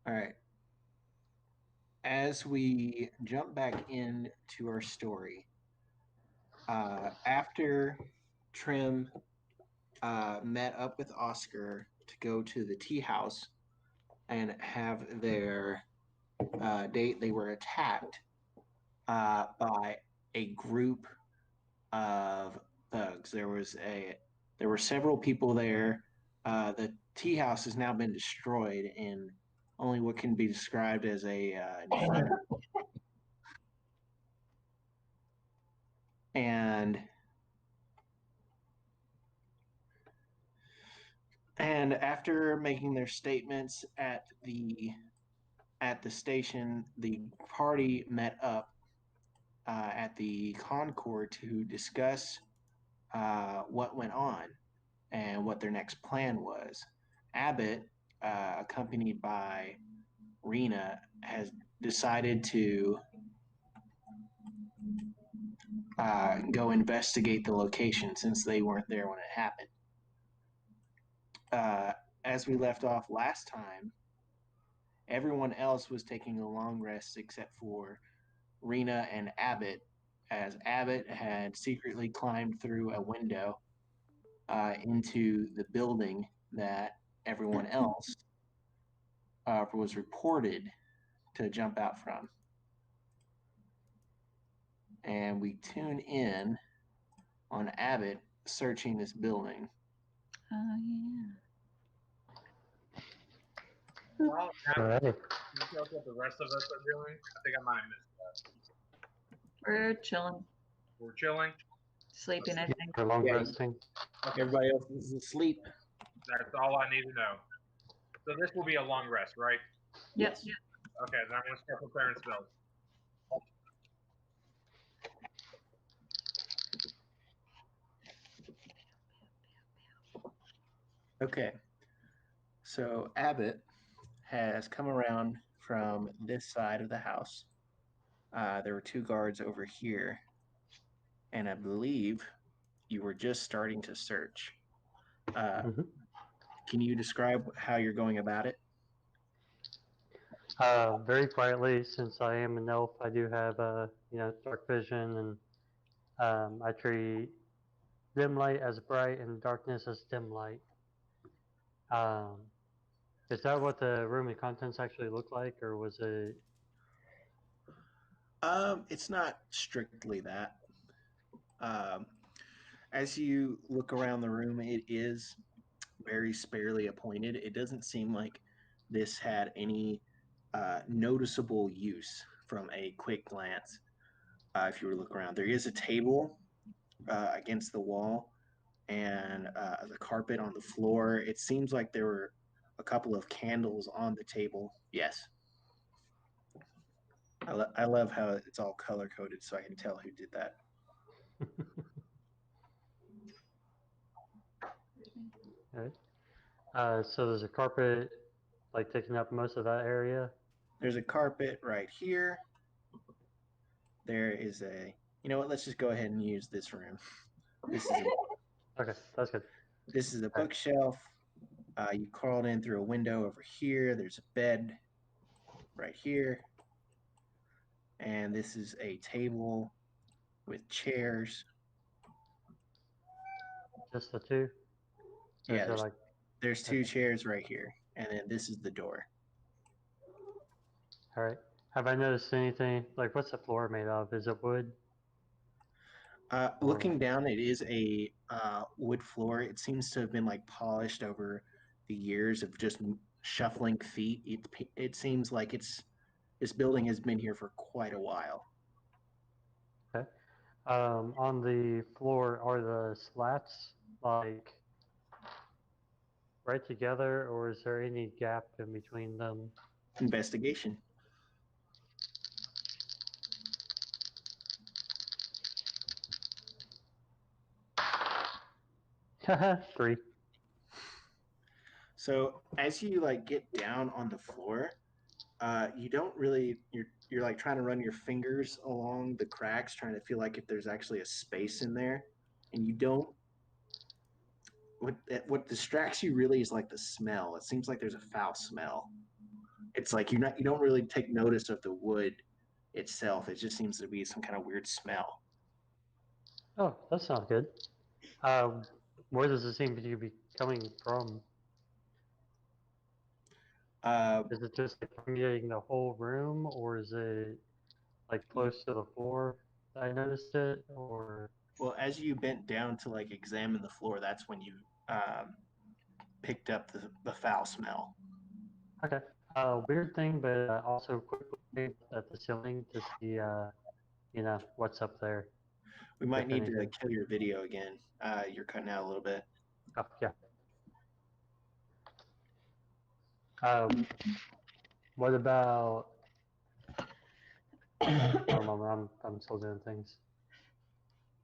All right. As we jump back into our story, after Trim met up with Oscar to go to the tea house and have their date, they were attacked by a group of thugs. There were several people there. The tea house has now been destroyed in only what can be described as a and and after making their statements at the station, the party met up at the Concord to discuss what went on and what their next plan was. Abbott, accompanied by Rena, has decided to go investigate the location since they weren't there when it happened. Uh, as we left off last time, everyone else was taking a long rest except for Rena and Abbott, as Abbott had secretly climbed through a window into the building that everyone else was reported to jump out from. And we tune in on Abbott searching this building. Oh, yeah. Well, Alright. can you tell us what the rest of us are doing? I think I might have missed that. We're chilling, We're chilling. sleeping, I think. For long Yeah. resting. Everybody else is asleep. That's all I need to know. So this will be a long rest, right? Yes. Okay, then I'm going to start preparing spells. Okay. So Abbott has come around from this side of the house. There were two guards over here. And I believe you were just starting to search. Can you describe how you're going about it? Very quietly, since I am an elf, I do have dark vision, and I treat dim light as bright and darkness as dim light. Is that what the room and contents actually look like, or was it? It's not strictly that. As you look around the room, it is very sparely appointed. It doesn't seem like this had any noticeable use from a quick glance. If you were to look around, there is a table against the wall and the carpet on the floor. It seems like there were a couple of candles on the table. Yes. I love how it's all color coded so I can tell who did that. Right. So there's a carpet like taking up most of that area. There's a carpet right here. There is you know what? Let's just go ahead and use this room. Okay, that's good. This is a bookshelf. You crawled in through a window over here. There's a bed right here. And this is a table with chairs. Just the two? Yeah, there's two chairs right here. And then this is the door. All right. Have I noticed anything? Like, what's the floor made of? Is it wood? Looking down, it is a wood floor. It seems to have been like polished over the years of just shuffling feet. It seems like this building has been here for quite a while. Okay. On the floor, are the slats like right together, or is there any gap in between them? Investigation. Three. So as you like get down on the floor, you don't really you're like trying to run your fingers along the cracks, trying to feel like if there's actually a space in there, and you don't. What distracts you really is like the smell. It seems like there's a foul smell, It's like you don't really take notice of the wood itself. It just seems to be some kind of weird smell. Oh, that's not good. Where does it seem to be coming from? Is it just like permeating the whole room, or is it like close to the floor that I noticed it, or? Well, as you bent down to like examine the floor, that's when you picked up the foul smell. Okay. Weird thing, but also quickly at the ceiling to see, what's up there. We might If need to anything. kill your video again. You're cutting out a little bit. Oh, yeah. What about? One moment, I'm still doing things.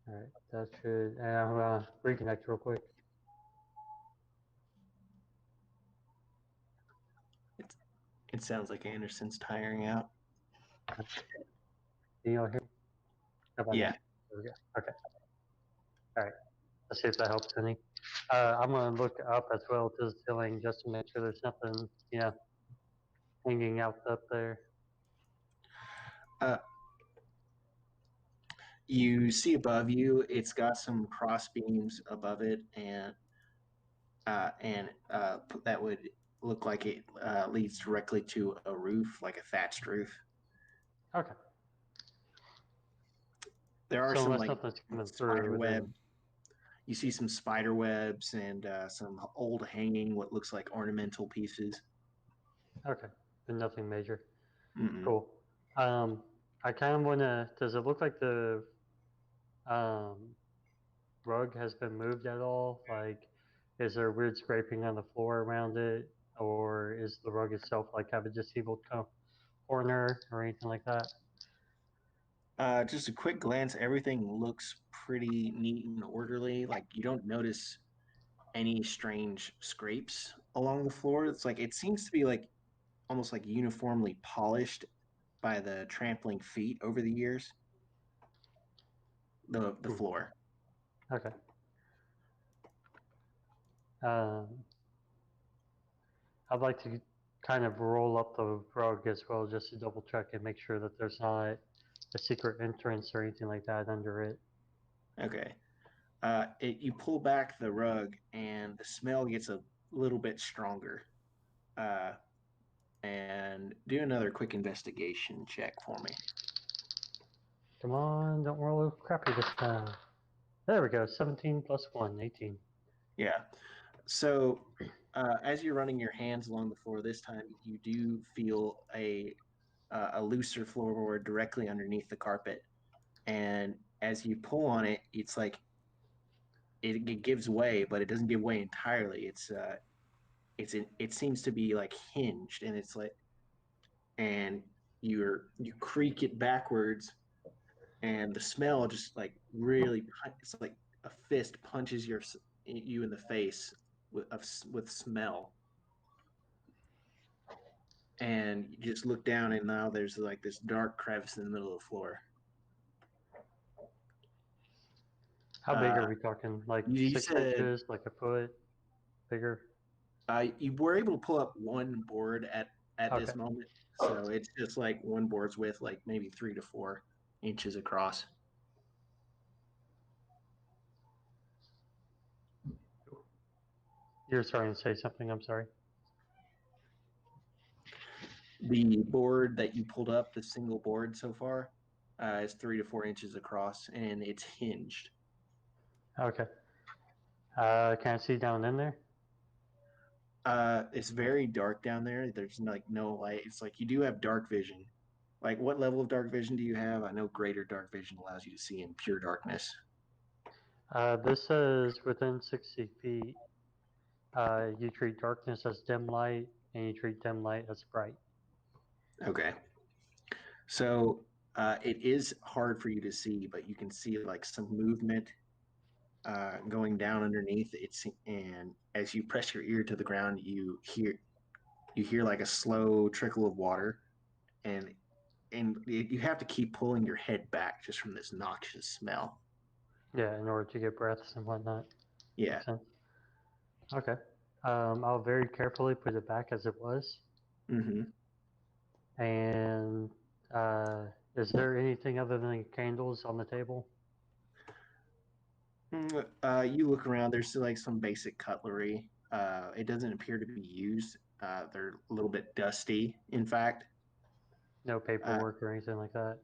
All right, that should. And I'm gonna reconnect real quick. It sounds like Anderson's tiring out. Can you all hear me? How about now? Yeah. There we go. Okay. All right. Let's see if that helps any. I'm gonna look up as well to the ceiling just to make sure there's nothing, hanging out up there. You see above you, it's got some cross beams above it, and that would look like it leads directly to a roof, like a thatched roof. Okay. There are So some unless like something's coming spider through, web. then You see some spider webs and some old hanging, what looks like ornamental pieces. okay, but nothing major. Mm-mm. Cool. I kind of wanna. Does it look like the rug has been moved at all? Like, is there weird scraping on the floor around it, or is the rug itself like have a disabled corner or anything like that? Just a quick glance, everything looks pretty neat and orderly. Like you don't notice any strange scrapes along the floor. It's like it seems to be like almost like uniformly polished by the trampling feet over the years. The floor. Okay. Um, I'd like to kind of roll up the rug as well, just to double check and make sure that there's not a secret entrance or anything like that under it. Okay. You pull back the rug and the smell gets a little bit stronger. And do another quick investigation check for me. Come on, don't roll crappy this time. There we go, 17 plus 1, 18. Yeah. So as you're running your hands along the floor this time, you do feel a looser floorboard directly underneath the carpet, and as you pull on it, it's like it gives way, but it doesn't give way entirely. It seems to be like hinged, and it's like, and you creak it backwards, and the smell just like really, it's like a fist punches you in the face with smell. And you just look down, and now there's like this dark crevice in the middle of the floor. How big are we talking? Like you 6 said- inches, like a foot bigger? You were able to pull up one board at this Okay. moment, so it's just like one board's width, like maybe 3 to 4 inches across. You're starting to say something, I'm sorry. The board that you pulled up, the single board so far, is 3 to 4 inches across, and it's hinged. Okay. Can I see down in there? It's very dark down there. There's like no light. It's like you do have dark vision. Like, what level of dark vision do you have? I know greater dark vision allows you to see in pure darkness. This says within 60 feet, you treat darkness as dim light, and you treat dim light as bright. Okay. So it is hard for you to see, but you can see like some movement going down underneath. And as you press your ear to the ground, you hear like a slow trickle of water, and you have to keep pulling your head back just from this noxious smell. Yeah, in order to get breaths and whatnot. Yeah. Makes sense. Okay. I'll very carefully put it back as it was. Mm-hmm. And is there anything other than candles on the table? You look around. There's like some basic cutlery. It doesn't appear to be used. They're a little bit dusty, in fact. No paperwork or anything like that?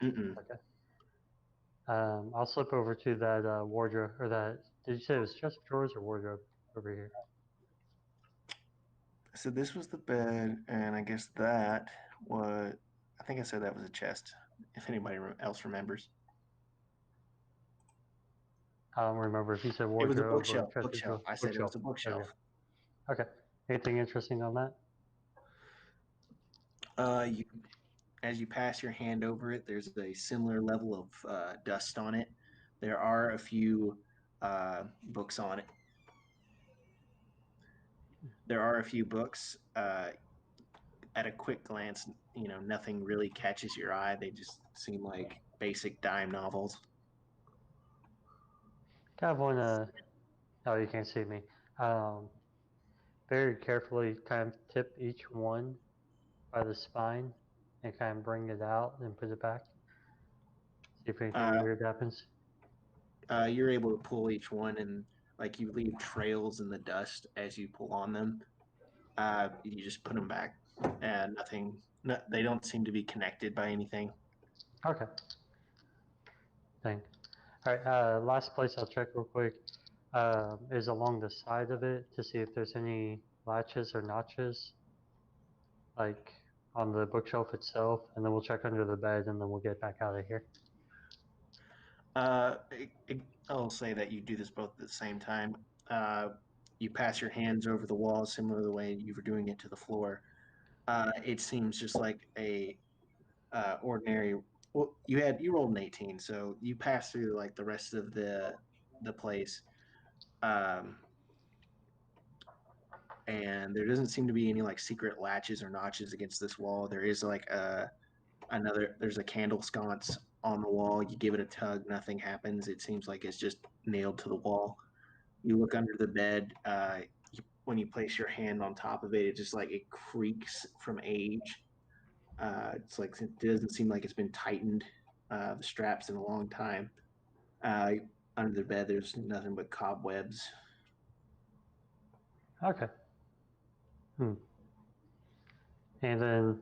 Mm-mm. Okay. I'll slip over to that wardrobe, or that, did you say it was chest of drawers or wardrobe over here? So this was the bed, and I guess that was. I think I said that was a chest. If anybody else remembers, I don't remember if you said it was a wardrobe or bookshelf. chest of Bookshelf. drawers. I said it was a There bookshelf. you go. Okay. Anything interesting on that? You, as you pass your hand over it, there's a similar level of dust on it. There are a few books on it. There are a few books. At a quick glance, nothing really catches your eye. They just seem like basic dime novels. Kind of want to, oh, you can't see me. Very carefully kind of tip each one by the spine and kind of bring it out and put it back. See if anything weird happens. You're able to pull each one, and like you leave trails in the dust as you pull on them. You just put them back, and nothing. They don't seem to be connected by anything. Okay. Thank. All right. Last place I'll check real quick is along the side of it to see if there's any latches or notches, like on the bookshelf itself, and then we'll check under the bed, and then we'll get back out of here. I'll say that you do this both at the same time. You pass your hands over the wall, similar to the way you were doing it to the floor. It seems just like a ordinary. Well, you rolled an 18, so you pass through like the rest of the place, and there doesn't seem to be any like secret latches or notches against this wall. There is like there's a candle sconce on the wall. You give it a tug, nothing happens. It seems like it's just nailed to the wall. You look under the bed. When you place your hand on top of it, it just like it creaks from age. It's like it doesn't seem like it's been tightened the straps in a long time. Under the bed, there's nothing but cobwebs. Okay. And then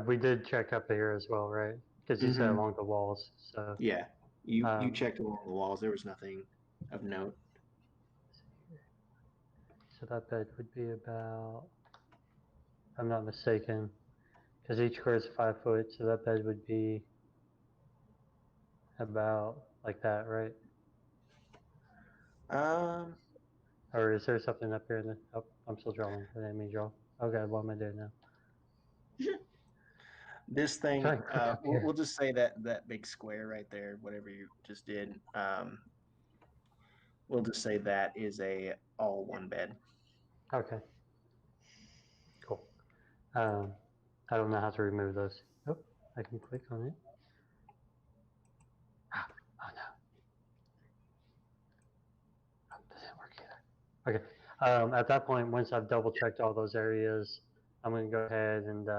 we did check up here as well, right? Because you said along the walls. So yeah, you checked along the walls. There was nothing of note. So that bed would be about, if I'm not mistaken, because each square is 5 foot, so that bed would be about like that, right? Or is there something up here in the, oh, I'm still drawing, I didn't mean to draw. Okay, what am I doing now? This thing, we'll just say that big square right there, whatever you just did, we'll just say that is a all one bed. Okay. Cool. I don't know how to remove those. Oh, I can click on it. Oh no. Oh, doesn't work either. Okay. At that point, once I've double checked all those areas, I'm going to go ahead and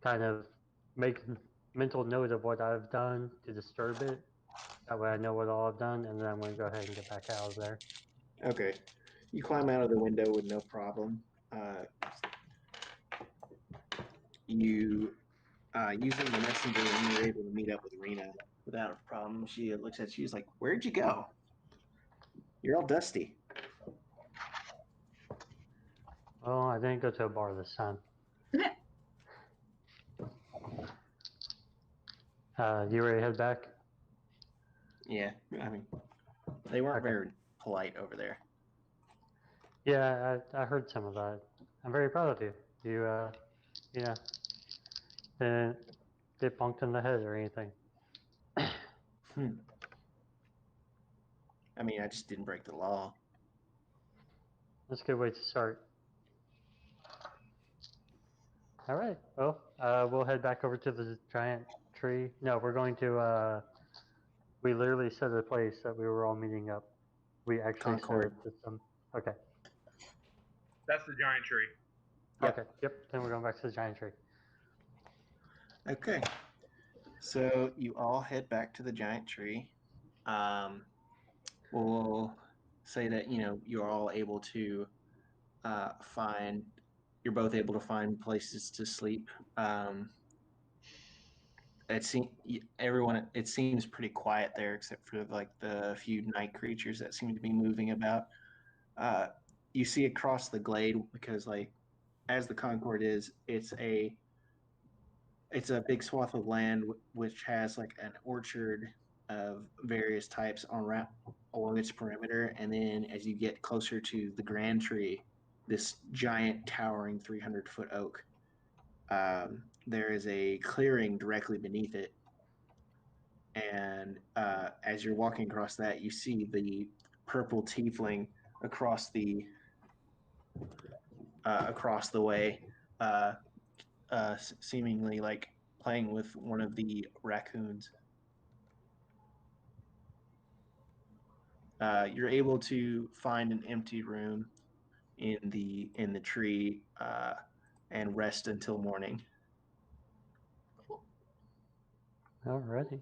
kind of make mental note of what I've done to disturb it. That way I know what all I've done, and then I'm going to go ahead and get back out of there. Okay. You climb out of the window with no problem. You using the messenger, and you're able to meet up with Rena without a problem. She looks at you, she's like, "Where'd you go? You're all dusty." Well, I didn't go to a bar this time. You ready to head back? Yeah, I mean, they weren't very polite over there. Yeah, I heard some of that. I'm very proud of you. You, didn't get bonked in the head or anything. I mean, I just didn't break the law. That's a good way to start. All right. Well, we'll head back over to the giant tree. No, we're going to. We literally set a place that we were all meeting up. We actually Concord. set some. Okay. That's the giant tree. Yep. Okay. Yep. Then we're going back to the giant tree. Okay. So you all head back to the giant tree. We'll say that you're all able to find. You're both able to find places to sleep. It seems everyone. It seems pretty quiet there, except for like the few night creatures that seem to be moving about. Uh, you see across the glade because, like, as the Concord is, it's a big swath of land which has like an orchard of various types along its perimeter, and then as you get closer to the grand tree, this giant towering 300-foot oak, there is a clearing directly beneath it, and as you're walking across that, you see the purple tiefling across the way, seemingly like playing with one of the raccoons. You're able to find an empty room in the tree and rest until morning. Alrighty.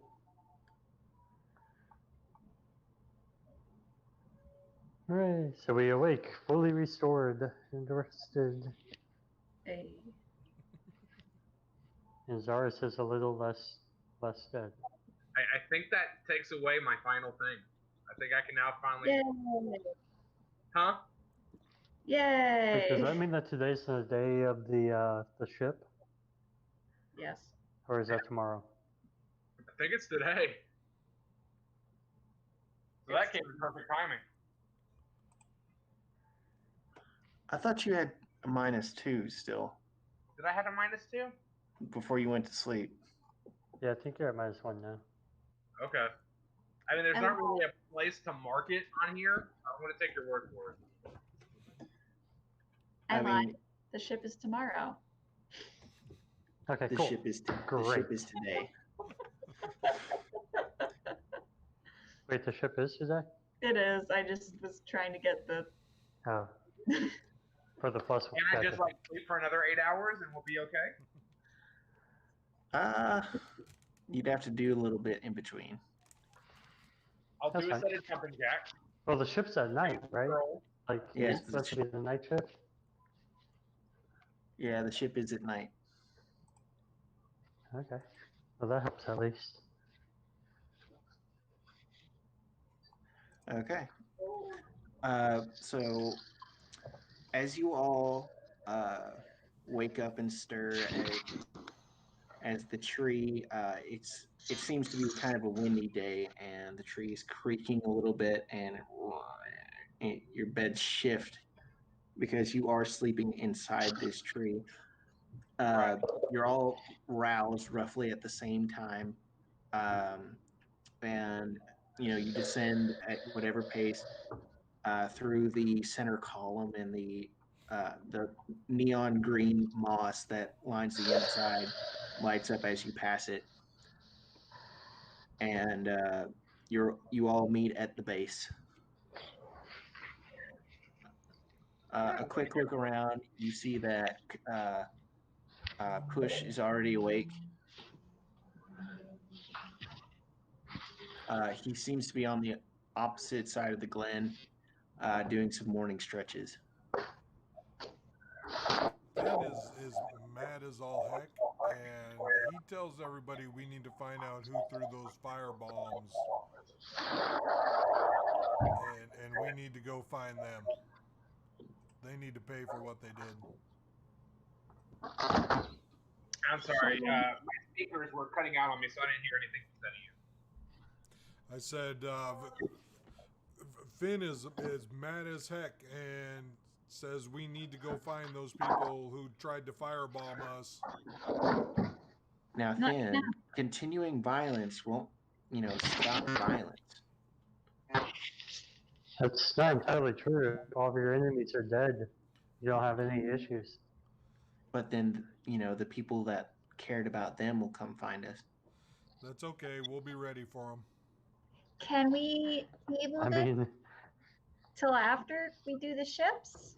Alright, so we awake, fully restored and rested. Hey. And Zaris is a little less dead. I think that takes away my final thing. I think I can now finally. Yay! Huh? Yay! Does that mean that today's the day of the ship, Yes. or is that tomorrow? I think it's today. So that came in perfect timing. I thought you had a -2 still Did I have a -2? before you went to sleep. Yeah, I think you're at -1 now. Okay. I mean, there's not really a place to mark it on here. I'm going to take your word for it. I I lied. mean, The ship is tomorrow. Okay, the cool. ship is Great. the ship is today. Wait, the ship is today? It is. I just was trying to get the. Oh. For the plus one. Can I just like sleep for another 8 hours and we'll be okay? You'd have to do a little bit in between. I'll That's do a fine. set of jumping jack. Well, the ship's at night, right? Roll. Like, Yes, it's supposed to be the night shift? Yeah, the ship is at night. Okay. Well, that helps at least. Okay. So as you all wake up and stir as the tree, it seems to be kind of a windy day, and the tree is creaking a little bit, and your beds shift because you are sleeping inside this tree. Right. You're all roused roughly at the same time, and you descend at whatever pace through the center column and the neon green moss that lines the inside lights up as you pass it, and you all meet at the base. A quick look around, you see that Push is already awake. He seems to be on the opposite side of the glen, doing some morning stretches. Finn is mad as all heck, and he tells everybody we need to find out who threw those fire bombs, and we need to go find them. They need to pay for what they did. I'm sorry. My speakers were cutting out on me, so I didn't hear anything you said to you. I said Finn is mad as heck and says we need to go find those people who tried to firebomb us. Now, Finn, continuing violence won't, stop violence. That's not entirely true. If all of your enemies are dead, you don't have any issues. But then, the people that cared about them will come find us. That's okay. We'll be ready for them. Can we table I this mean, till after we do the ships?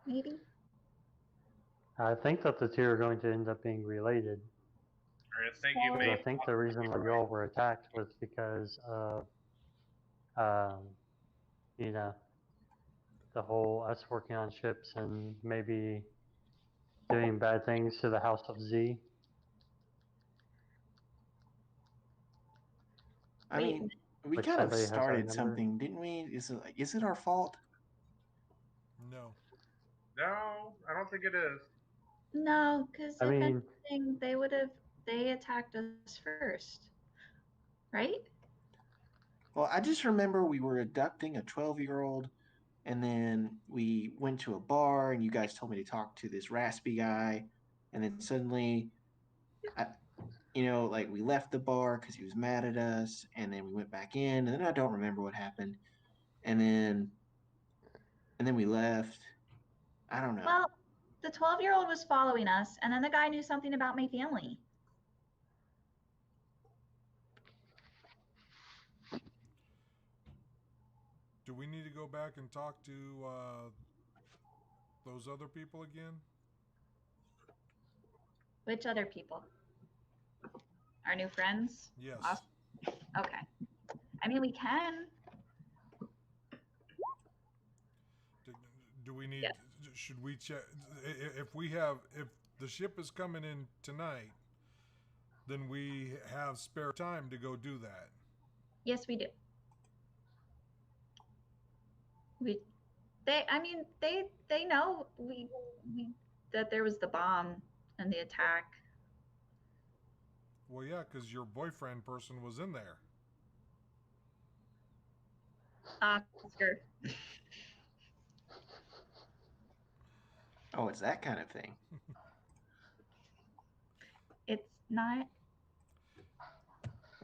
Maybe. I think that the two are going to end up being related. I think you So- may. Because I think the reason why y'all were attacked was because of, you know, the whole us working on ships and maybe doing bad things to the House of Z. I Wait, mean, we Which kind of somebody has our started number. something, didn't we? Is it our fault? No. No, I don't think it is. No, because I if mean, anything, they attacked us first, right? Well, I just remember we were abducting a 12-year-old, and then we went to a bar, and you guys told me to talk to this raspy guy, and then suddenly, like we left the bar because he was mad at us, and then we went back in, and then I don't remember what happened, and then we left. I don't know. Well, the 12-year-old was following us, and then the guy knew something about my family. Do we need to go back and talk to those other people again? Which other people? Our new friends? Yes. Awesome. Okay. I mean, we can. Do we need? Yeah. Should we check? If the ship is coming in tonight, then we have spare time to go do that. Yes, we do. They know we that there was the bomb and the attack. Well, yeah, because your boyfriend person was in there. Oscar. Oh, it's that kind of thing. It's not.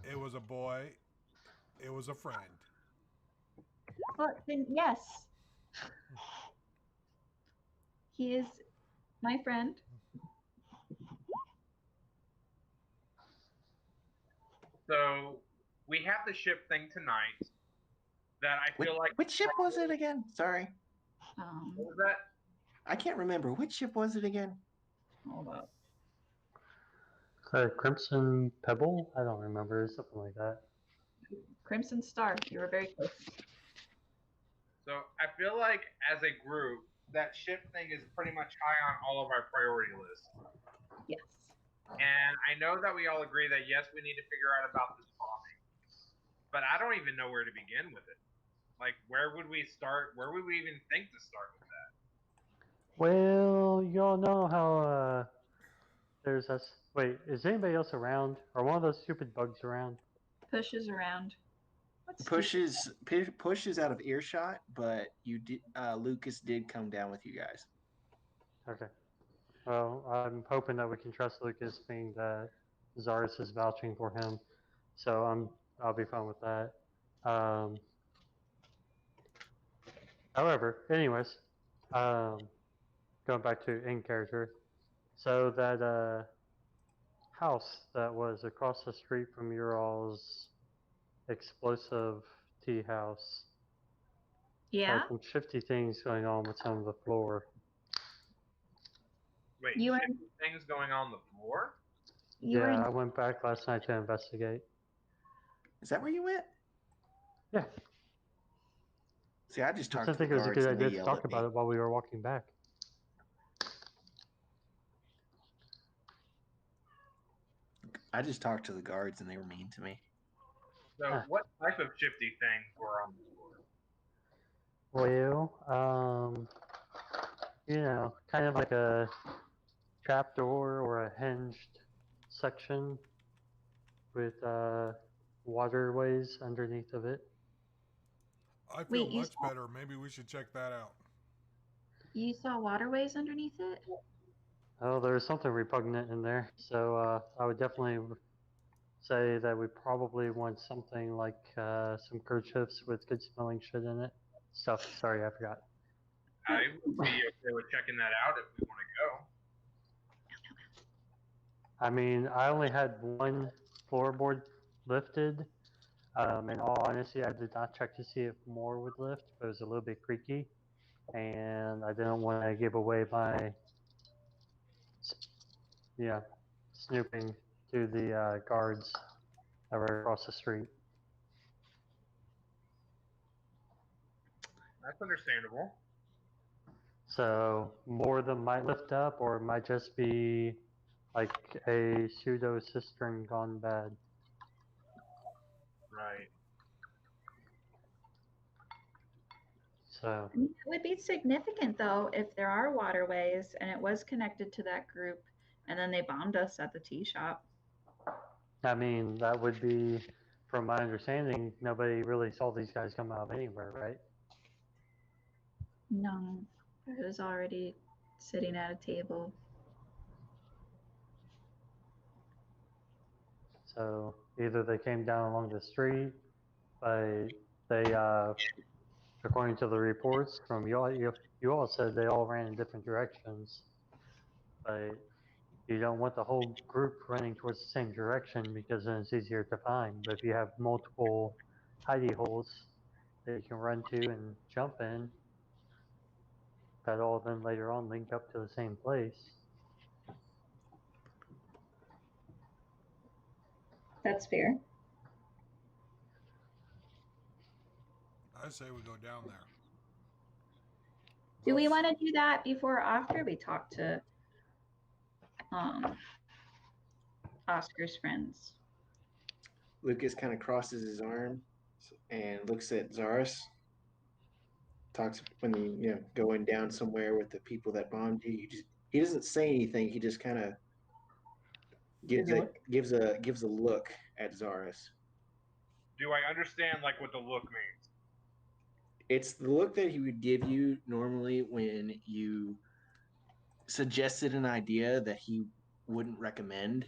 It was a boy. It was a friend. Well, then yes. He is my friend. So we have the ship thing tonight. That I feel like. Which ship was it again? Sorry, What was that? I can't remember. Which ship was it again? Hold up. Crimson Pebble? I don't remember. Something like that. Crimson Star. You were very close. So I feel like as a group, that ship thing is pretty much high on all of our priority lists. Yes. And I know that we all agree that yes, we need to figure out about this bombing. But I don't even know where to begin with it. Like, where would we start? Where would we even think to start with that? Well, y'all know how there's us. Wait, is anybody else around? Are one of those stupid bugs around? Pushes around. What's Pushes out of earshot, but Lucas did come down with you guys. Okay. Well, I'm hoping that we can trust Lucas, being that Zaris is vouching for him, so I'll be fine with that. However, anyways, going back to in character, so that house that was across the street from your all's explosive tea house Yeah. had some shifty things going on with some of the floor. Wait, You shifty things going on the floor? I went back last night to investigate. Is that where you went? Yeah. See, I just I talked didn't to the think it was a guards good and they idea to yelled talk at me. about it while we were walking back. I just talked to the guards and they were mean to me. So, what type of shifty things were on the floor? Well, kind of like a trapdoor or a hinged section with waterways underneath of it. I feel Wait, you much saw- better. Maybe we should check that out. You saw waterways underneath it? Oh, there's something repugnant in there, so I would definitely say that we probably want something like some kerchiefs with good smelling shit in it. Stuff. Sorry, I forgot. I would be okay with checking that out if we want to go. I mean, I only had one floorboard lifted. In all honesty, I did not check to see if more would lift, but it was a little bit creaky, and I didn't want to give away my yeah, snooping to the guards that were across the street. That's understandable. So more of them might lift up, or it might just be like a pseudo cistern gone bad. Right. So I mean, it would be significant though if there are waterways and it was connected to that group, and then they bombed us at the tea shop. I mean, that would be, from my understanding, nobody really saw these guys come out of anywhere, right? No, I was already sitting at a table. So either they came down along the street, but they, according to the reports from you all said they all ran in different directions. But you don't want the whole group running towards the same direction because then it's easier to find. But if you have multiple hidey holes that you can run to and jump in, that all of them later on link up to the same place. That's fair. I say we go down there. Do we want to do that before or after we talk to Oscar's friends? Lucas kind of crosses his arm and looks at Zaris. Talks when you going down somewhere with the people that bombed you. He doesn't say anything. He just kind of gives a look at Zaris. Do I understand like what the look means? It's the look that he would give you normally when you suggested an idea that he wouldn't recommend.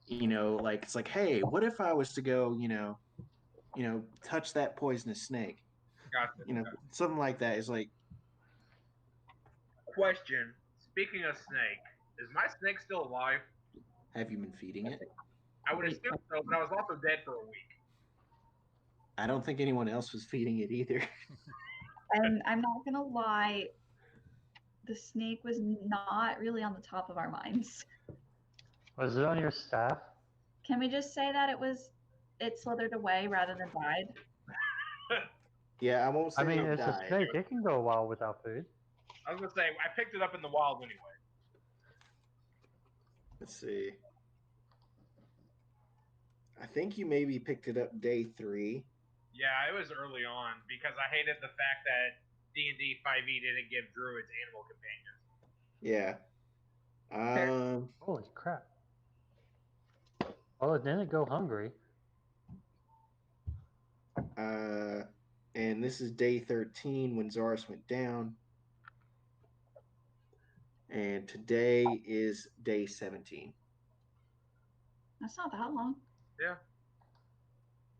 Like it's like, hey, what if I was to go, touch that poisonous snake? Gotcha. Something like that is like. Question. Speaking of snake, is my snake still alive? Have you been feeding it? I would assume so, but I was also dead for a week. I don't think anyone else was feeding it either. I'm not gonna lie, the snake was not really on the top of our minds. Was it on your staff? Can we just say that it slithered away rather than died? Yeah, I won't say. I mean, it it's died. a snake. It can go a while without food. I was gonna say I picked it up in the wild anyway. Let's see. I think you maybe picked it up day 3. Yeah, it was early on because I hated the fact that D&D 5e didn't give druids animal companions. Yeah. Holy crap. Oh, it didn't go hungry. And this is day 13 when Zaris went down. And today is day 17. That's not that long. Yeah.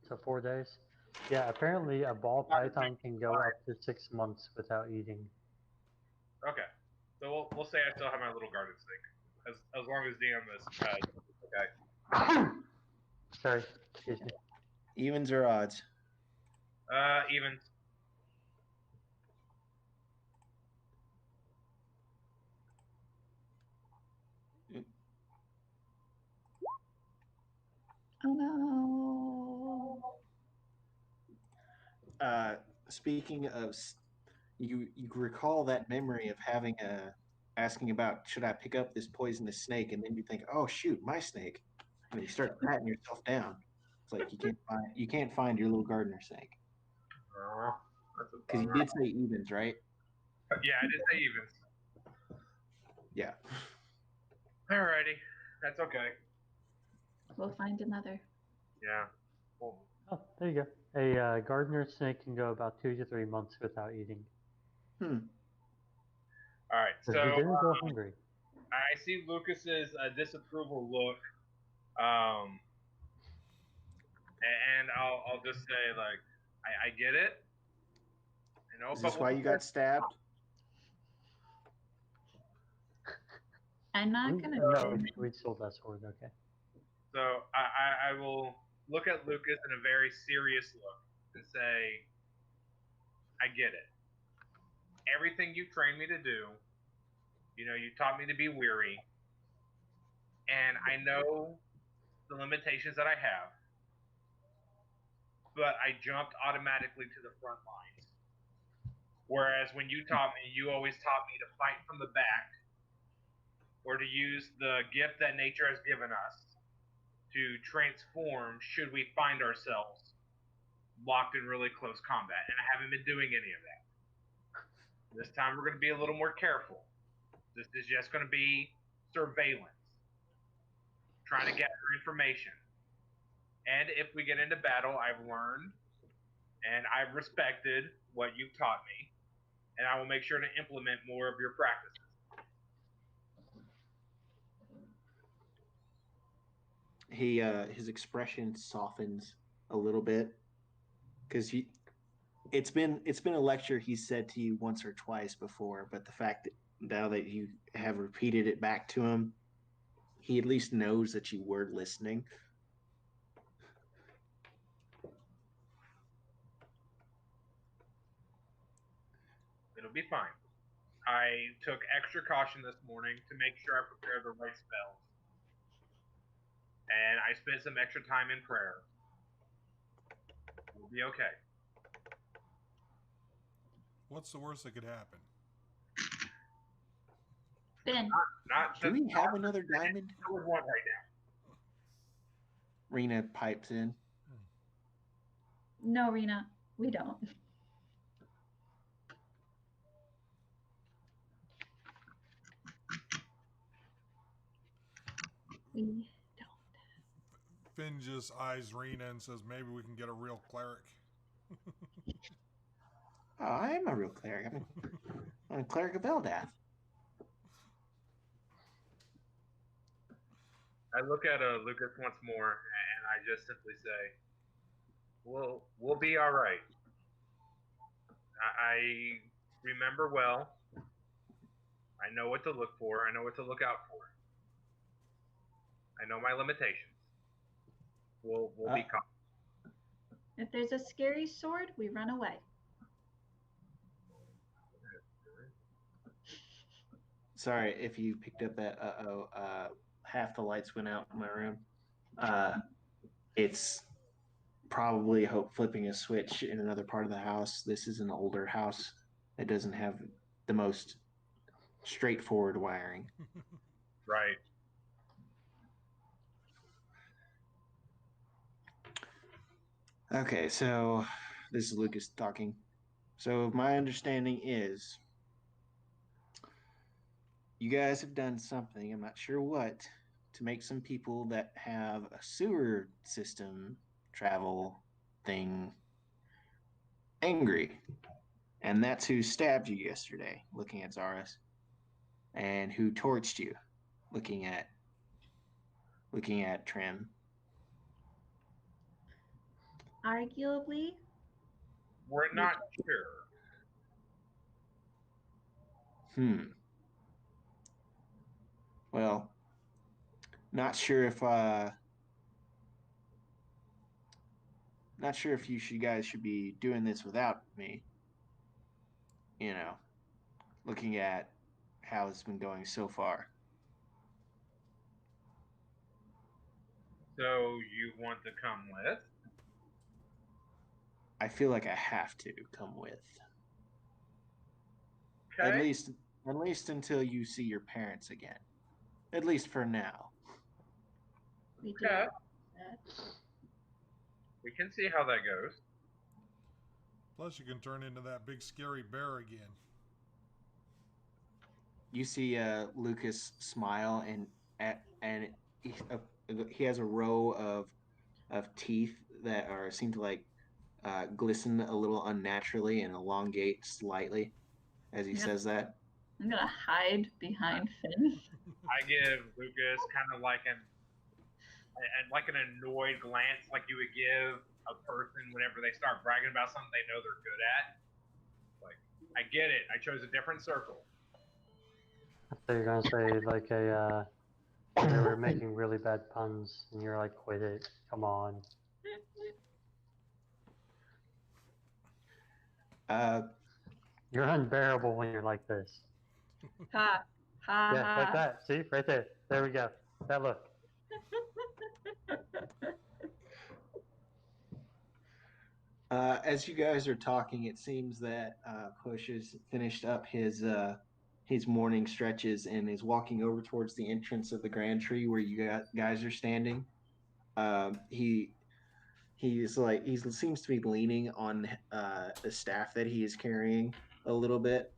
So 4 days. Yeah, apparently a ball python can go up to 6 months without eating. Okay. So we'll say I still have my little garden snake. As long as DM this. Okay. Sorry, excuse me. Evens or odds? Even. Oh no. Speaking of, you recall that memory of asking about should I pick up this poisonous snake, and then you think, oh shoot, my snake, and you start patting yourself down. It's like you can't find your little gardener snake. Because you did say evens, right? Yeah, I did say evens. Yeah. Alrighty, that's okay. We'll find another. Yeah. Cool. Oh, there you go. A gardener snake can go about 2 to 3 months without eating. All right, so He didn't go hungry. I see Lucas's disapproval look, and I'll just say like, I get it. You know, Is this why you got stabbed? I'm not gonna. No, we sold that sword. Okay. So I will look at Lucas in a very serious look and say, I get it. Everything you trained me to do, you taught me to be weary. and I know the limitations that I have, but I jumped automatically to the front lines. Whereas when you taught me, you always taught me to fight from the back, or to use the gift that nature has given us to transform should we find ourselves locked in really close combat. And I haven't been doing any of that. This time we're going to be a little more careful. This is just going to be surveillance, trying to gather information. And if we get into battle, I've learned and I've respected what you've taught me, and I will make sure to implement more of your practices. His expression softens a little bit because it's been a lecture he's said to you once or twice before, but the fact that now that you have repeated it back to him, he at least knows that you were listening. It'll be fine. I took extra caution this morning to make sure I prepared the right spells. And I spent some extra time in prayer. We'll be okay. What's the worst that could happen? Finn. Do we have another diamond? I would want right now. Rena pipes in. No, Rena, we don't. We don't. Finn just eyes Rena and says, maybe we can get a real cleric. Oh, I am a real cleric. I'm a cleric of Eldath. I look at Lucas once more, and I just simply say, we'll be all right. I remember well. I know what to look for. I know what to look out for. I know my limitations. We'll be calm. If there's a scary sword, we run away. Sorry if you picked up that. Half the lights went out in my room. It's probably Hope flipping a switch in another part of the house. This is an older house that doesn't have the most straightforward wiring. Right. Okay, so this is Lucas talking. So my understanding is you guys have done something, I'm not sure what, to make some people that have a sewer system travel thing angry. And that's who stabbed you yesterday, looking at Zaris. And who torched you, looking at Trim. Arguably, We're not sure. Well, not sure if you guys should be doing this without me. You know, looking at how it's been going so far. So you want to come with? I feel like I have to come with. Okay. At least until you see your parents again. At least for now. we do Okay. that. We can see how that goes. Plus, you can turn into that big scary bear again. You see Lucas smile, and he has a row of teeth that seem to glisten a little unnaturally and elongate slightly as he says that. I'm gonna hide behind Finn. I give Lucas kind of like an annoyed glance, like you would give a person whenever they start bragging about something they know they're good at. Like, I get it. I chose a different circle. So you're gonna say like they were making really bad puns, and you're like, quit it, come on. You're unbearable when you're like this. Ha ha Yeah, ha. like that. See, right there. There we go. That look. As you guys are talking, it seems that Push has finished up his morning stretches and is walking over towards the entrance of the grand tree where you guys are standing. He seems to be leaning on the staff that he is carrying a little bit,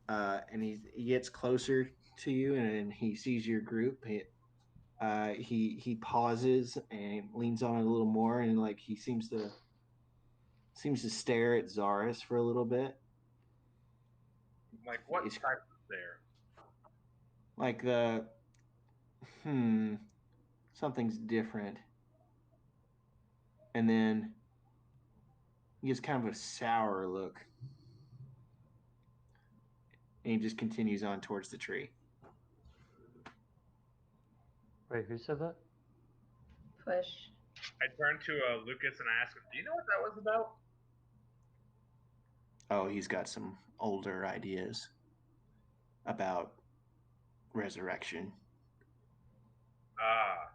and he gets closer to you and he sees your group. He pauses and leans on it a little more, and like he seems to stare at Zaris for a little bit. Like, what He's- type is there? Like something's different. And then he gives kind of a sour look. And he just continues on towards the tree. Wait, who said that? Push. I turn to Lucas and I ask him, do you know what that was about? Oh, he's got some older ideas about resurrection. Ah,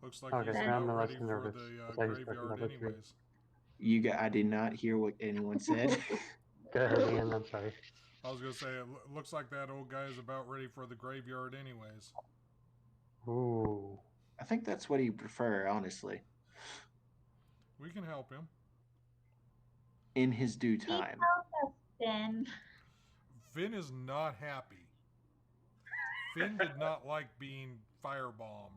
Looks like Okay, he's so about I'm less ready for nervous. the I thought you spoke graveyard another tree. anyways. I did not hear what anyone said. Go ahead, Ian. I'm sorry. I was gonna say it looks like that old guy is about ready for the graveyard anyways. Ooh. I think that's what he'd prefer, honestly. We can help him. In his due He time. helped us, Finn. Finn is not happy. Finn did not like being firebombed.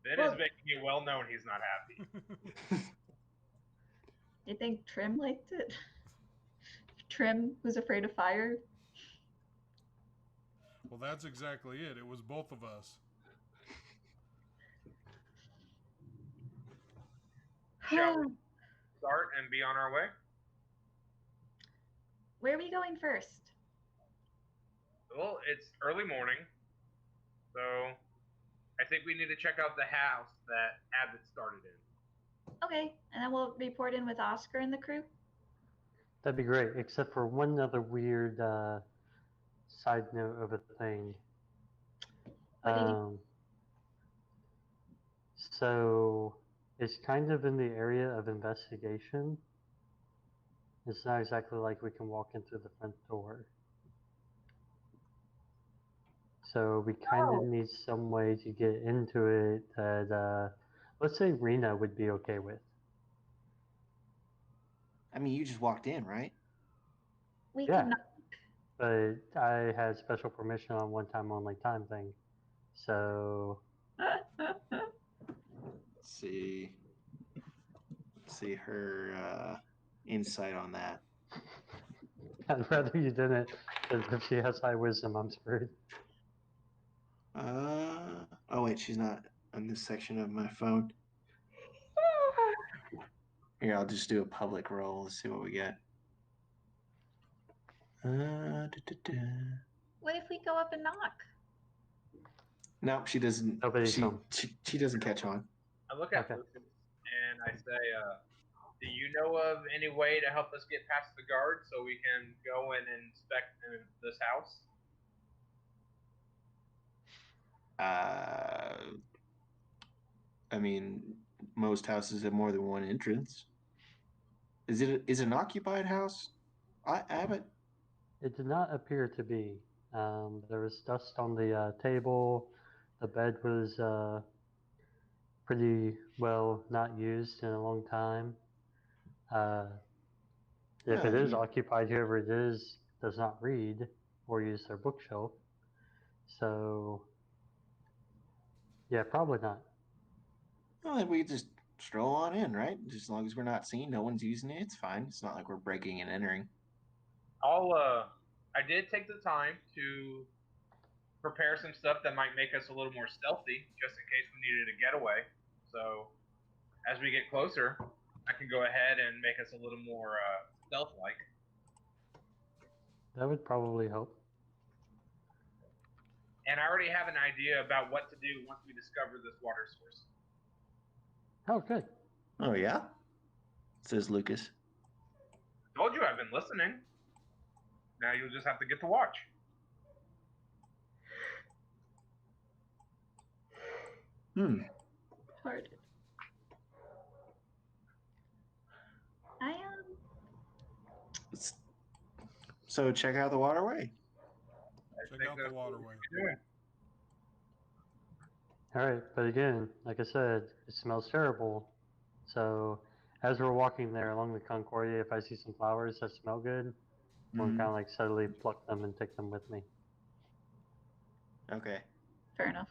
that Well- is making it well known he's not happy. You think Trim liked it? Trim was afraid of fire? Well, that's exactly it. It was both of us. Shall we start and be on our way? Where are we going first? Well, it's early morning, so I think we need to check out the house that Abbott started in. Okay, and then we'll report in with Oscar and the crew. That'd be great, except for one other weird side note of a thing. What did he- So it's kind of in the area of investigation. It's not exactly like we can walk in through the front door. So we kind Oh. of need some way to get into it that, let's say Rena would be okay with. I mean, you just walked in, right? We Yeah. can But I had special permission on one time only time thing. So Let's see her insight on that. I'd rather you didn't, because if she has high wisdom, I'm screwed. Oh wait, she's not on this section of my phone. Here, I'll just do a public roll. Let's see what we get. What if we go up and knock? Nope, she doesn't. Nobody's home. She doesn't catch on. I look at Okay. Lucas and I say, do you know of any way to help us get past the guard so we can go and inspect this house? I mean, most houses have more than one entrance. Is it an occupied house? Abbott? It did not appear to be. There was dust on the table. The bed was pretty well not used in a long time. If it is occupied, whoever it is does not read or use their bookshelf. So, yeah, probably not. Well, then we could just stroll on in, right? Just as long as we're not seen, no one's using it, it's fine. It's not like we're breaking and entering. I did take the time to prepare some stuff that might make us a little more stealthy, just in case we needed a getaway. So, as we get closer, I can go ahead and make us a little more stealth-like. That would probably help. And I already have an idea about what to do once we discover this water source. Oh, good. Oh yeah? Says Lucas. Told you I've been listening. Now you'll just have to get to watch. Hard. I So check out the waterway. Check think out that's the what we waterway. should do. Alright, but again, like I said, it smells terrible. So, as we're walking there along the Concordia, if I see some flowers that smell good, I'm going to kind of like subtly pluck them and take them with me. Okay. fair enough.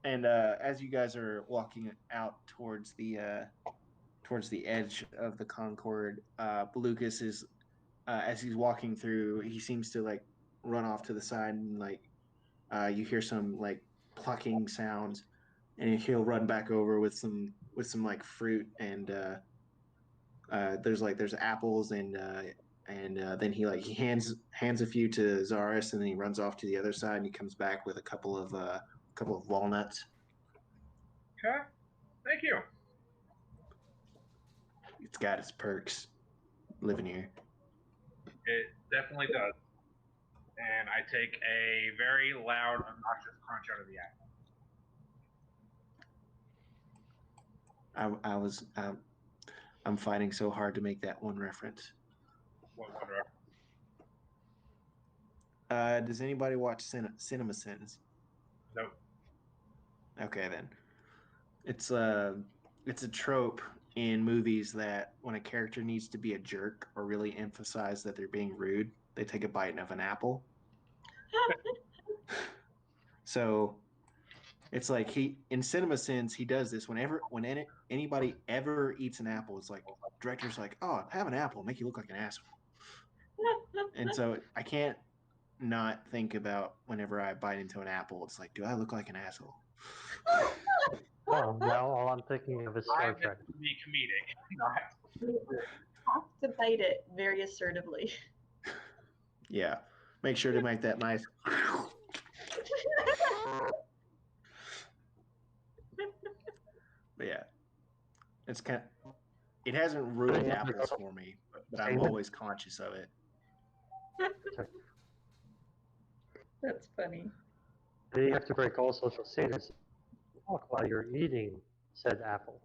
And as you guys are walking out towards the edge of the Concord, Belucas is as he's walking through, he seems to like run off to the side and like you hear some like plucking sounds, and he'll run back over with some like fruit and there's apples and then he hands a few to Zaris, and then he runs off to the other side and he comes back with a couple of walnuts. Okay. Thank you. It's got its perks living here. It definitely does. And I take a very loud, obnoxious crunch out of the apple. I'm fighting so hard to make that one reference. What wonder? Does anybody watch Cinema Sins? Nope. Okay, then. It's a trope in movies that when a character needs to be a jerk or really emphasize that they're being rude, they take a bite of an apple. So it's like in Cinema Sins, he does this when anybody ever eats an apple. It's like director's like, oh, have an apple, make you look like an asshole. And so I can't not think about whenever I bite into an apple. It's like, do I look like an asshole? Oh, now all I'm thinking of is Star Trying Trek. to be comedic, not. Have to bite it very assertively. Yeah. Make sure to make that nice. But yeah, it's it hasn't ruined apples for me, but I'm always conscious of it. That's funny. You have to break all social standards. Talk while you're eating said apple.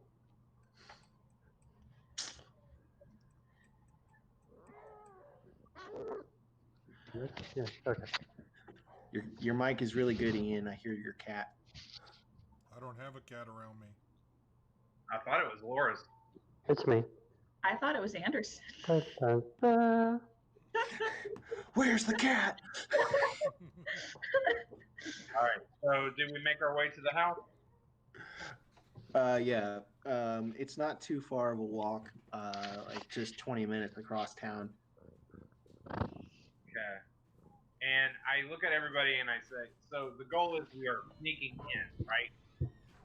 Yeah, okay. Your mic is really good, Ian. I hear your cat. I don't have a cat around me. I thought it was Laura's. It's me. I thought it was Anderson. Dun, dun, dun. Where's the cat? All right. So, did we make our way to the house? Yeah. It's not too far of a walk. Like just 20 minutes across town. Okay. And I look at everybody and I say, so the goal is we are sneaking in, right?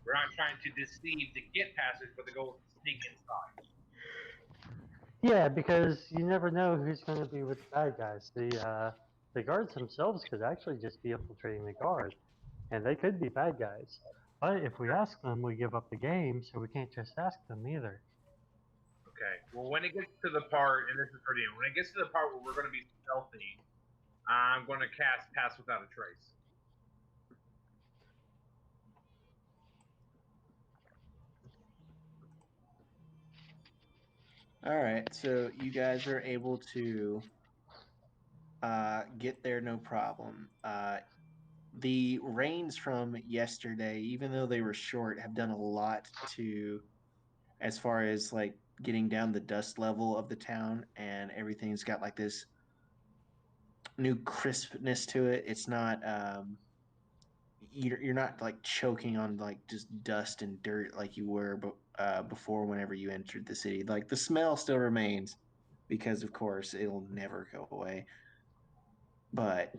We're not trying to deceive to get passage, but the goal is to sneak inside. Yeah, because you never know who's going to be with the bad guys. The guards themselves could actually just be infiltrating the guard, and they could be bad guys. But if we ask them, we give up the game, so we can't just ask them either. Okay. Well, when it gets to the part, and this is pretty, when it gets to the part where we're going to be stealthy, I'm going to cast Pass Without a Trace. All right. So you guys are able to get there no problem. The rains from yesterday, even though they were short, have done a lot to, as far as like getting down the dust level of the town, and everything's got like this new crispness to it. It's not you're not like choking on like just dust and dirt like you were before whenever you entered the city. Like the smell still remains because of course it'll never go away. But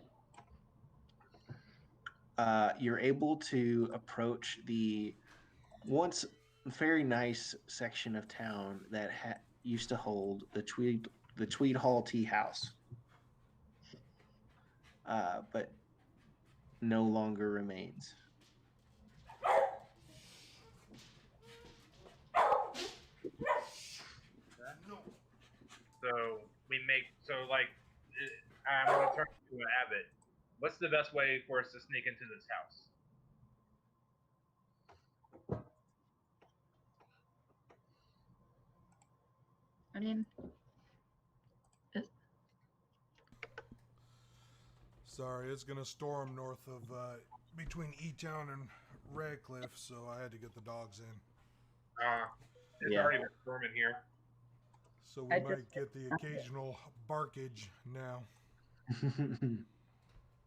you're able to approach the once very nice section of town that used to hold the Tweed Hall Tea House, but no longer remains. So we make, so like, I'm going to turn to an abbot. What's the best way for us to sneak into this house? I mean, Sorry, it's gonna storm north of between E-Town and Radcliffe, so I had to get the dogs in. It's Yeah. already been storming here. So we I might just- get the occasional barkage now.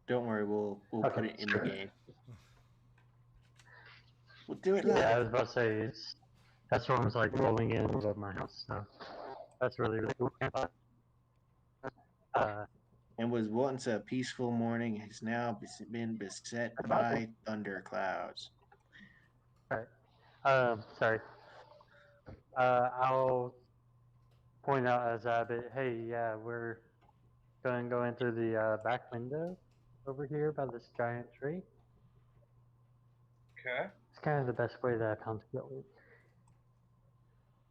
Don't worry, we'll put Okay. it in the game. We'll do it Yeah, I live. was about to say that storm's like rolling in above my house, so that's really cool. And was once a peaceful morning has now been beset by thunderclouds. Sorry. I'll point out as Abbott, hey, yeah, we're going to go in through the back window over here by this giant tree. Okay. It's kind of the best way that I found to go.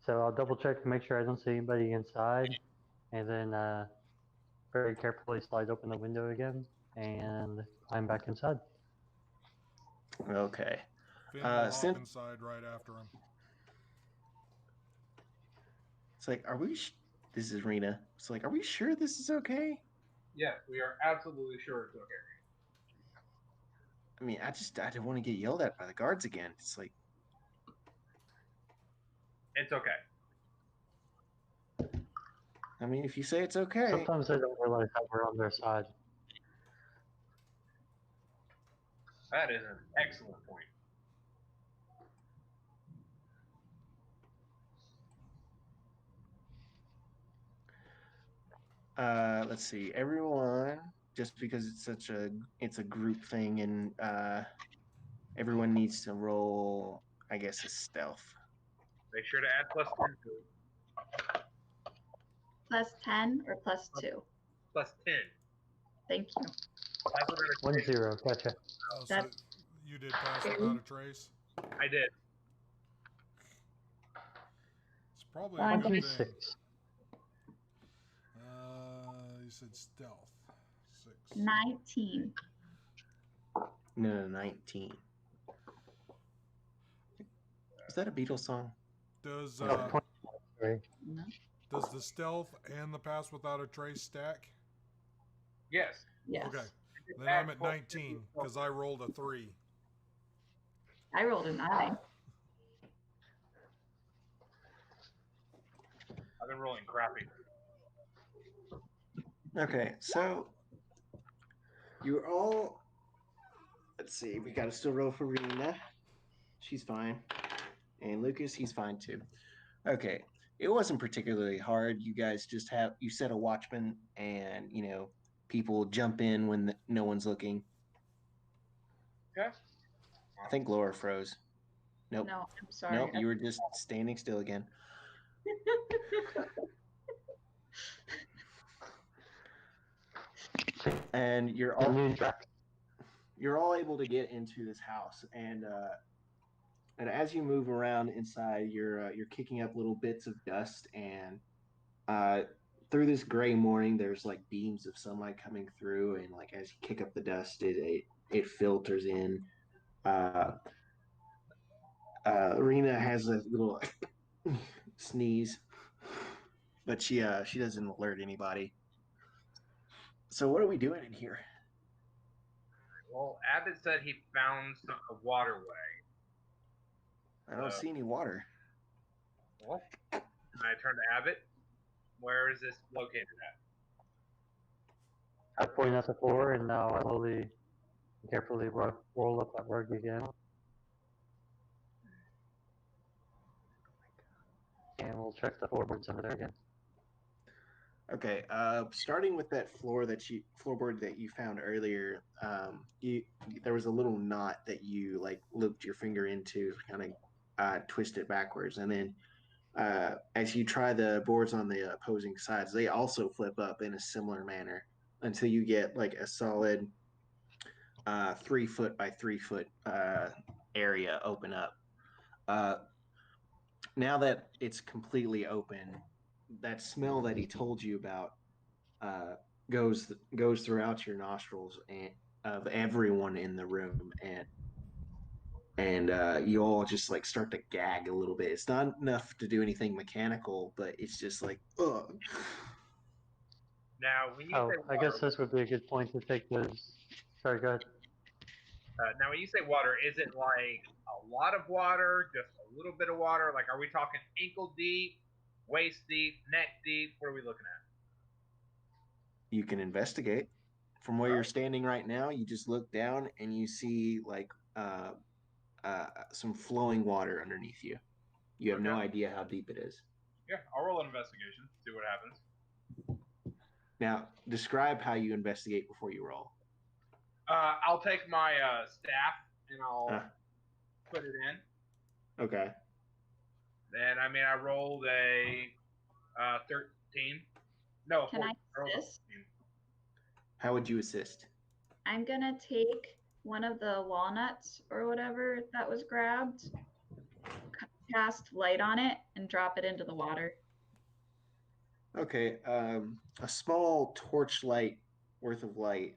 So I'll double check to make sure I don't see anybody inside, and then very carefully slide open the window again and climb back inside. Okay. Finn will hop since- inside right after him. It's like, are we? This is Rena. It's like, are we sure this is okay? Yes, we are absolutely sure it's okay. I mean, I don't want to get yelled at by the guards again. It's like, It's okay. I mean, if you say it's okay, Sometimes they don't realize that we're on their side. That is an excellent point. let's see. Everyone, just because it's a group thing, and everyone needs to roll, I guess, a stealth. Make sure to add +10 to it. plus 10 or plus 2? +10. Thank you. That's what it is. 1-0, gotcha. Oh, so That's- you did pass without a trace? I did. It's probably Well, a I'm good thing. 6. You said stealth. 6. 19. No, 19. Is that a Beatles song? Does Sorry. does the stealth and the pass without a trace stack? Yes. Yes. Okay. Then I'm at 19 because I rolled a 3. I rolled a 9. I've been rolling crappy. Okay, so you're all. Let's see. We got to still roll for Rena. She's fine, and Lucas, he's fine too. Okay, it wasn't particularly hard. You guys just you set a watchman, and people jump in when no one's looking. Okay. I think Laura froze. Nope. No, I'm sorry. Nope. You were just standing still again. And you're all able to get into this house, and as you move around inside, you're kicking up little bits of dust, and through this gray morning, there's like beams of sunlight coming through, and like as you kick up the dust, it filters in. Rena has a little sneeze, but she doesn't alert anybody. So what are we doing in here? Well, Abbott said he found a waterway. I don't see any water. Well, and I turn to Abbott. Where is this located at? I point at the floor and now I slowly, carefully roll up that rug again. And we'll check the floorboards under there again. Okay, starting with that floorboard that you found earlier, there was a little knot that you like looped your finger into, kind of twist it backwards, and then as you try the boards on the opposing sides, they also flip up in a similar manner until you get like a solid 3 foot by 3 foot area open up. Now that it's completely open, that smell that he told you about goes throughout your nostrils, of everyone in the room, and you all just like start to gag a little bit. It's not enough to do anything mechanical, but it's just like, ugh. Now, when you Oh, say I water, guess this would be a good point to take those. Sorry, go ahead. now when you say water, is it like a lot of water, just a little bit of water? Like, are we talking ankle deep, waist deep, neck deep? What are we looking at? You can investigate. From where you're standing right now, you just look down and you see like some flowing water underneath you. You have no Okay. idea how deep it is. Yeah, I'll roll an investigation, see what happens. Now, describe how you investigate before you roll. I'll take my staff and I'll put it in. Okay. And I mean, I rolled a 13. No, Can I rolled a assist? 14. How would you assist? I'm gonna take one of the walnuts or whatever that was grabbed, cast light on it, and drop it into the water. Okay. A small torchlight worth of light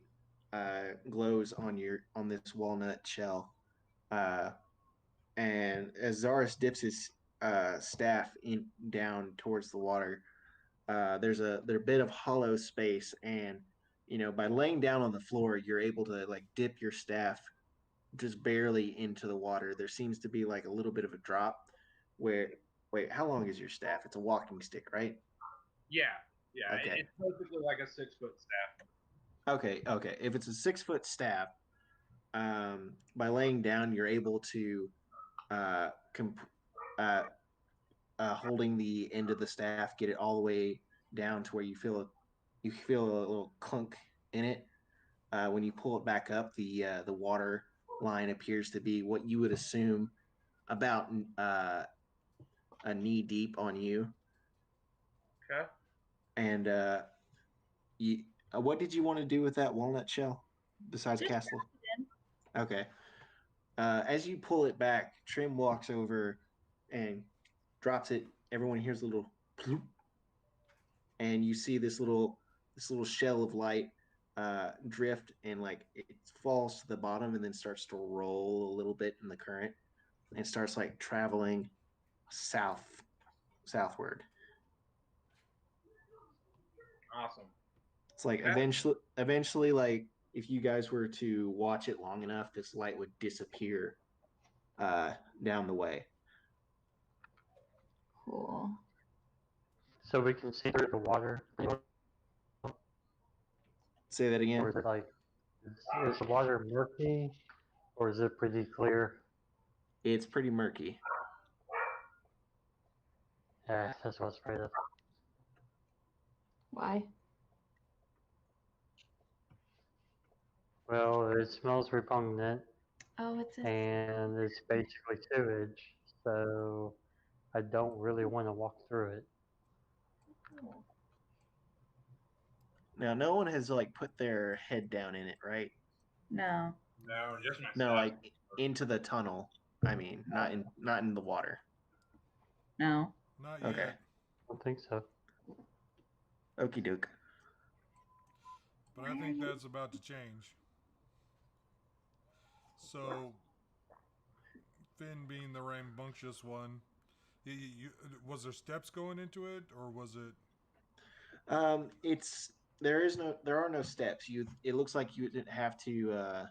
glows on this walnut shell, and as Zaris dips his staff in down towards the water, there's a bit of hollow space, and by laying down on the floor, you're able to like dip your staff just barely into the water. There seems to be like a little bit of a drop. Where Wait, how long is your staff? It's a walking stick, right? Yeah, yeah. Okay. It's basically like a 6-foot staff. Okay. If it's a 6-foot staff, by laying down, you're able to holding the end of the staff, get it all the way down to where you feel a little clunk in it. When you pull it back up, the water line appears to be what you would assume about a knee deep on you. Okay. And what did you want to do with that walnut shell besides Just castle? Okay. As you pull it back, Trim walks over and drops it. Everyone hears a little ploop, and you see this little shell of light drift, and like it falls to the bottom and then starts to roll a little bit in the current and starts like traveling southward. Awesome. It's like Okay. eventually, like if you guys were to watch it long enough, this light would disappear down the way. Cool. So we can see through the water. Say that again. Or is it like, is the water murky, or is it pretty clear? It's pretty murky. Yeah, that's what I was afraid of. Why? Well, it smells repugnant, Oh, it's a and it's basically sewage, so I don't really want to walk through it. Now, no one has like put their head down in it, right? No. No, just myself. No, like into the tunnel. I mean, not in the water. No. Not yet. Okay. I don't think so. Okie doke. But I think that's about to change. So, Finn being the rambunctious one, was there steps going into it, or was it? There are no steps. It looks like you would have to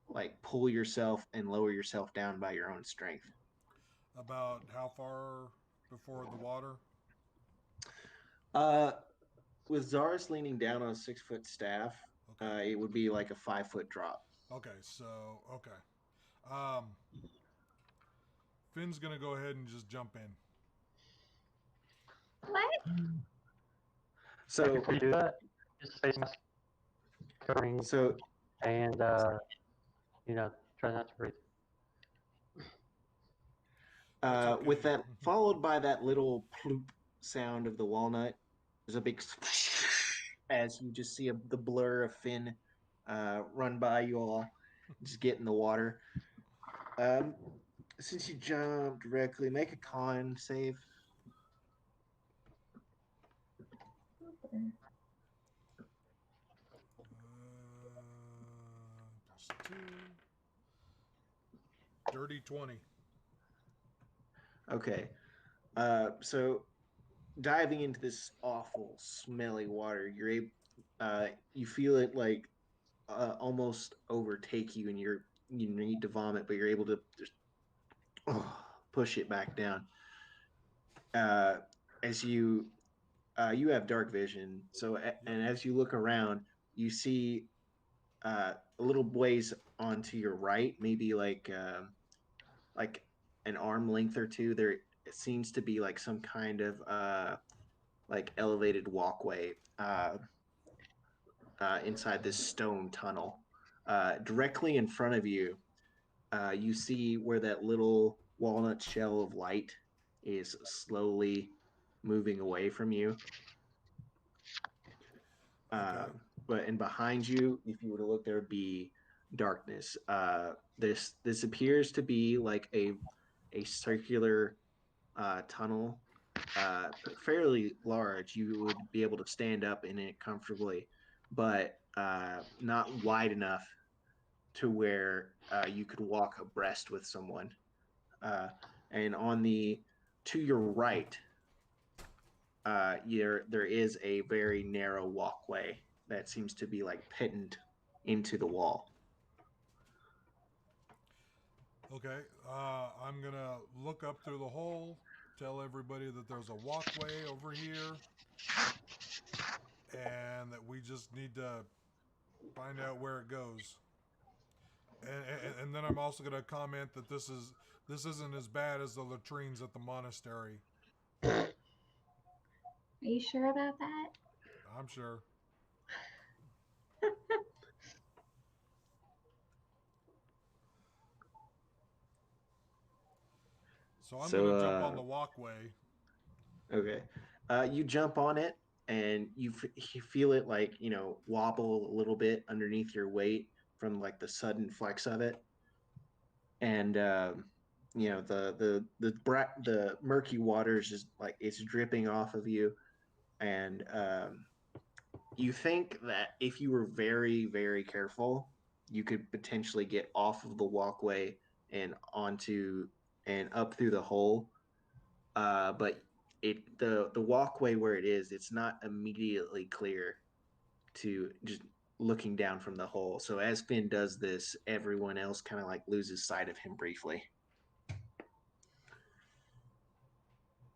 like pull yourself and lower yourself down by your own strength. About how far before the water? With Zaris leaning down on a 6-foot staff, Okay. it would be like a 5-foot drop. Okay, Finn's gonna go ahead and just jump in. What? So before you do that, just face mask covering, and try not to breathe. Okay. With that, followed by that little ploop sound of the walnut, there's a big as you just see the blur of Finn run by you all, just get in the water. Since you jumped directly, make a con save. Dirty 20. Okay. So diving into this awful, smelly water, you feel it like almost overtake you, and you need to vomit, but you're able to just push it back down. Uh, as you have dark vision, and as you look around, you see a little ways onto your right, maybe like an arm length or two. There it seems to be like some kind of like elevated walkway inside this stone tunnel. Directly in front of you, you see where that little walnut shell of light is slowly moving away from you. Okay. But and behind you, if you were to look, there would be darkness. This appears to be like a circular tunnel, fairly large. You would be able to stand up in it comfortably, but not wide enough to where you could walk abreast with someone. Uh, and on the to your right, there is a very narrow walkway that seems to be like pinned into the wall. Okay. I'm going to look up through the hole, tell everybody that there's a walkway over here, and that we just need to find out where it goes. And then I'm also going to comment that this isn't as bad as the latrines at the monastery. Are you sure about that? I'm sure. So I'm going to jump on the walkway. Okay. You jump on it, and you feel it like wobble a little bit underneath your weight from like the sudden flex of it, and the murky water is just like it's dripping off of you, and you think that if you were very, very careful, you could potentially get off of the walkway and onto and up through the hole. But the walkway where it is, it's not immediately clear to just looking down from the hole. So as Finn does this, everyone else kind of like loses sight of him briefly.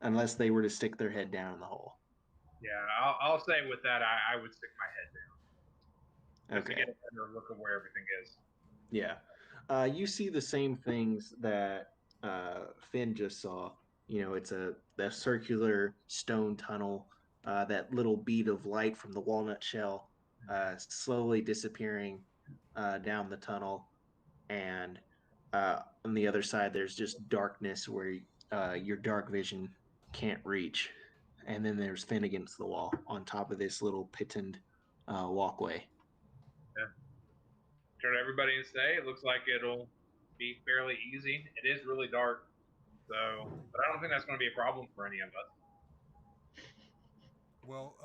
Unless they were to stick their head down in the hole. Yeah, I'll say with that, I would stick my head down. Just Okay. to get a better look of where everything is. Yeah. You see the same things that Finn just saw. It's a circular stone tunnel, that little bead of light from the walnut shell slowly disappearing down the tunnel. And on the other side, there's just darkness where your dark vision can't reach. And then there's Finn against the wall on top of this little pitted walkway. Yeah. Turn everybody and say it looks like it'll be fairly easy. It is really dark, but I don't think that's going to be a problem for any of us. Well,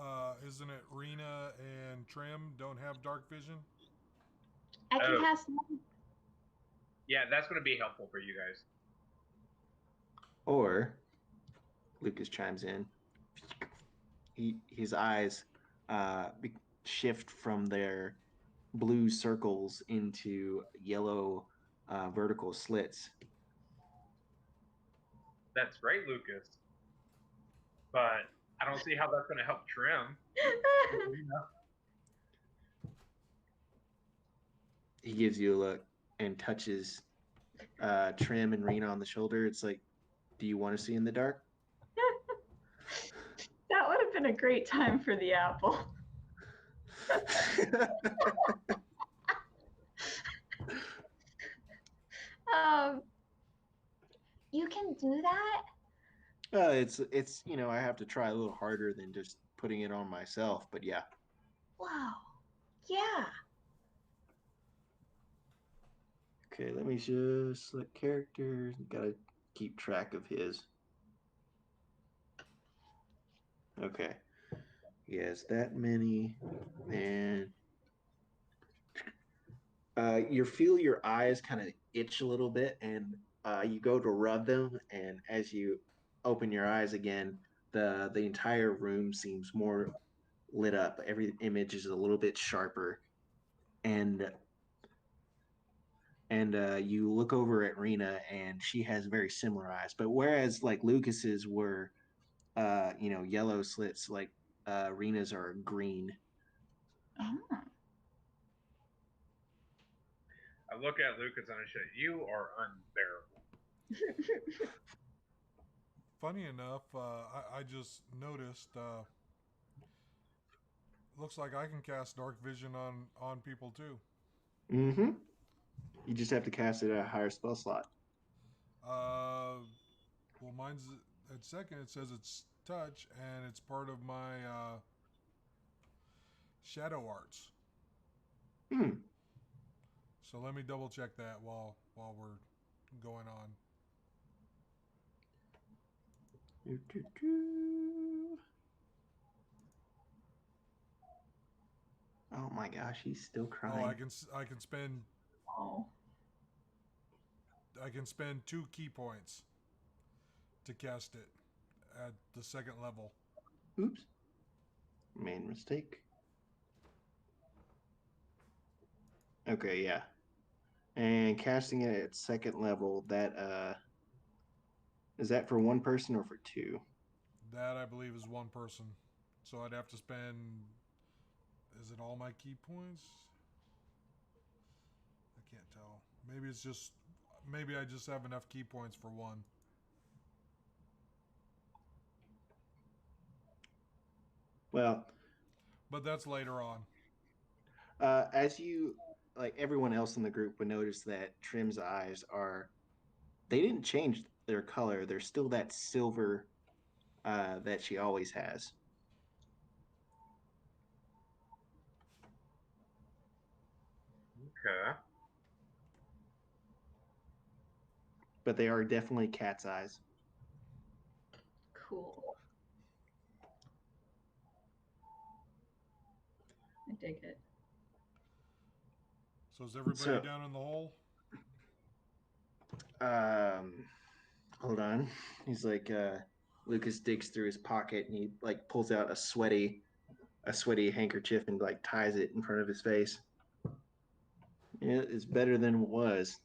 isn't it Rena and Trim don't have dark vision? I can cast light. Yeah, that's going to be helpful for you guys. Or Lucas chimes in. His eyes shift from their blue circles into yellow vertical slits. That's great, Lucas. But I don't see how that's going to help Trim. He gives you a look and touches Trim and Rena on the shoulder. It's like, do you want to see in the dark? That would have been a great time for the apple. You can do that? It's I have to try a little harder than just putting it on myself, but yeah. Wow. Yeah. Okay, let me just select characters. Gotta keep track of his. Okay. He has that many, and You feel your eyes kind of itch a little bit, and you go to rub them, and as you open your eyes again, the entire room seems more lit up. Every image is a little bit sharper, and you look over at Rena, and she has very similar eyes. But whereas like Lucas's were, yellow slits, like Rena's are green. Oh. I look at Lucas and I say, "You are unbearable." Funny enough, I just noticed. Looks like I can cast dark vision on people too. Mm-hmm. You just have to cast it at a higher spell slot. Well, mine's at second. It says it's touch, and it's part of my shadow arts. Hmm. So let me double check that while we're going on. Oh my gosh, he's still crying. Oh, I can spend Oh. I can spend 2 key points to cast it at the second level. Oops. Main mistake. Okay, yeah. And casting it at second level, that is that for one person or for two? That I believe is one person. So I'd have to spend. Is it all my key points? I can't tell. Maybe it's just. Maybe I just have enough key points for one. Well, But that's later on. as you like everyone else in the group would notice that Trim's eyes are they didn't change their color. They're still that silver that she always has. Okay. But they are definitely cat's eyes. Cool. I dig it. So is everybody So- down in the hole? Hold on. He's like Lucas digs through his pocket and he like pulls out a sweaty handkerchief and like ties it in front of his face. Yeah, it's better than it was.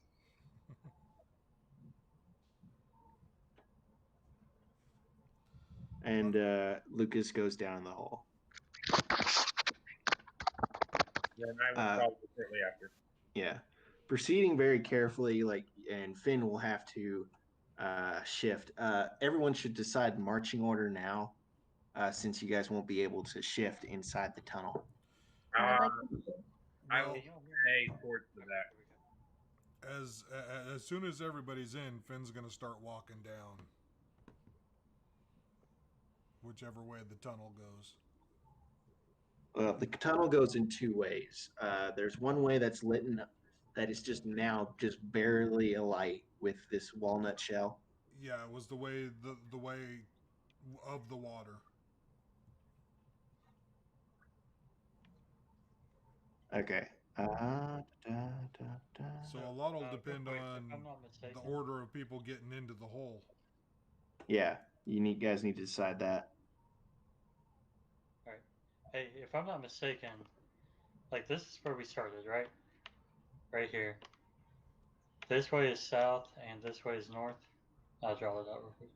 And Lucas goes down the hole. Yeah, and I will probably shortly after. Yeah. Proceeding very carefully, like, and Finn will have to shift. Everyone should decide marching order now, since you guys won't be able to shift inside the tunnel. I'd like I Well, will stay towards the back. as soon as everybody's in, Finn's gonna start walking down. Whichever way the tunnel goes. Well, the tunnel goes in two ways. There's one way that's lit that is just now just barely alight with this walnut shell. Yeah, it was the way of the water. Okay. So a lot will depend Real quick, on if I'm not mistaken. the order of people getting into the hole. Yeah, guys need to decide that. Alright. Hey, if I'm not mistaken, like this is where we started, right? Right here. This way is south and this way is north. I'll draw it out real quick.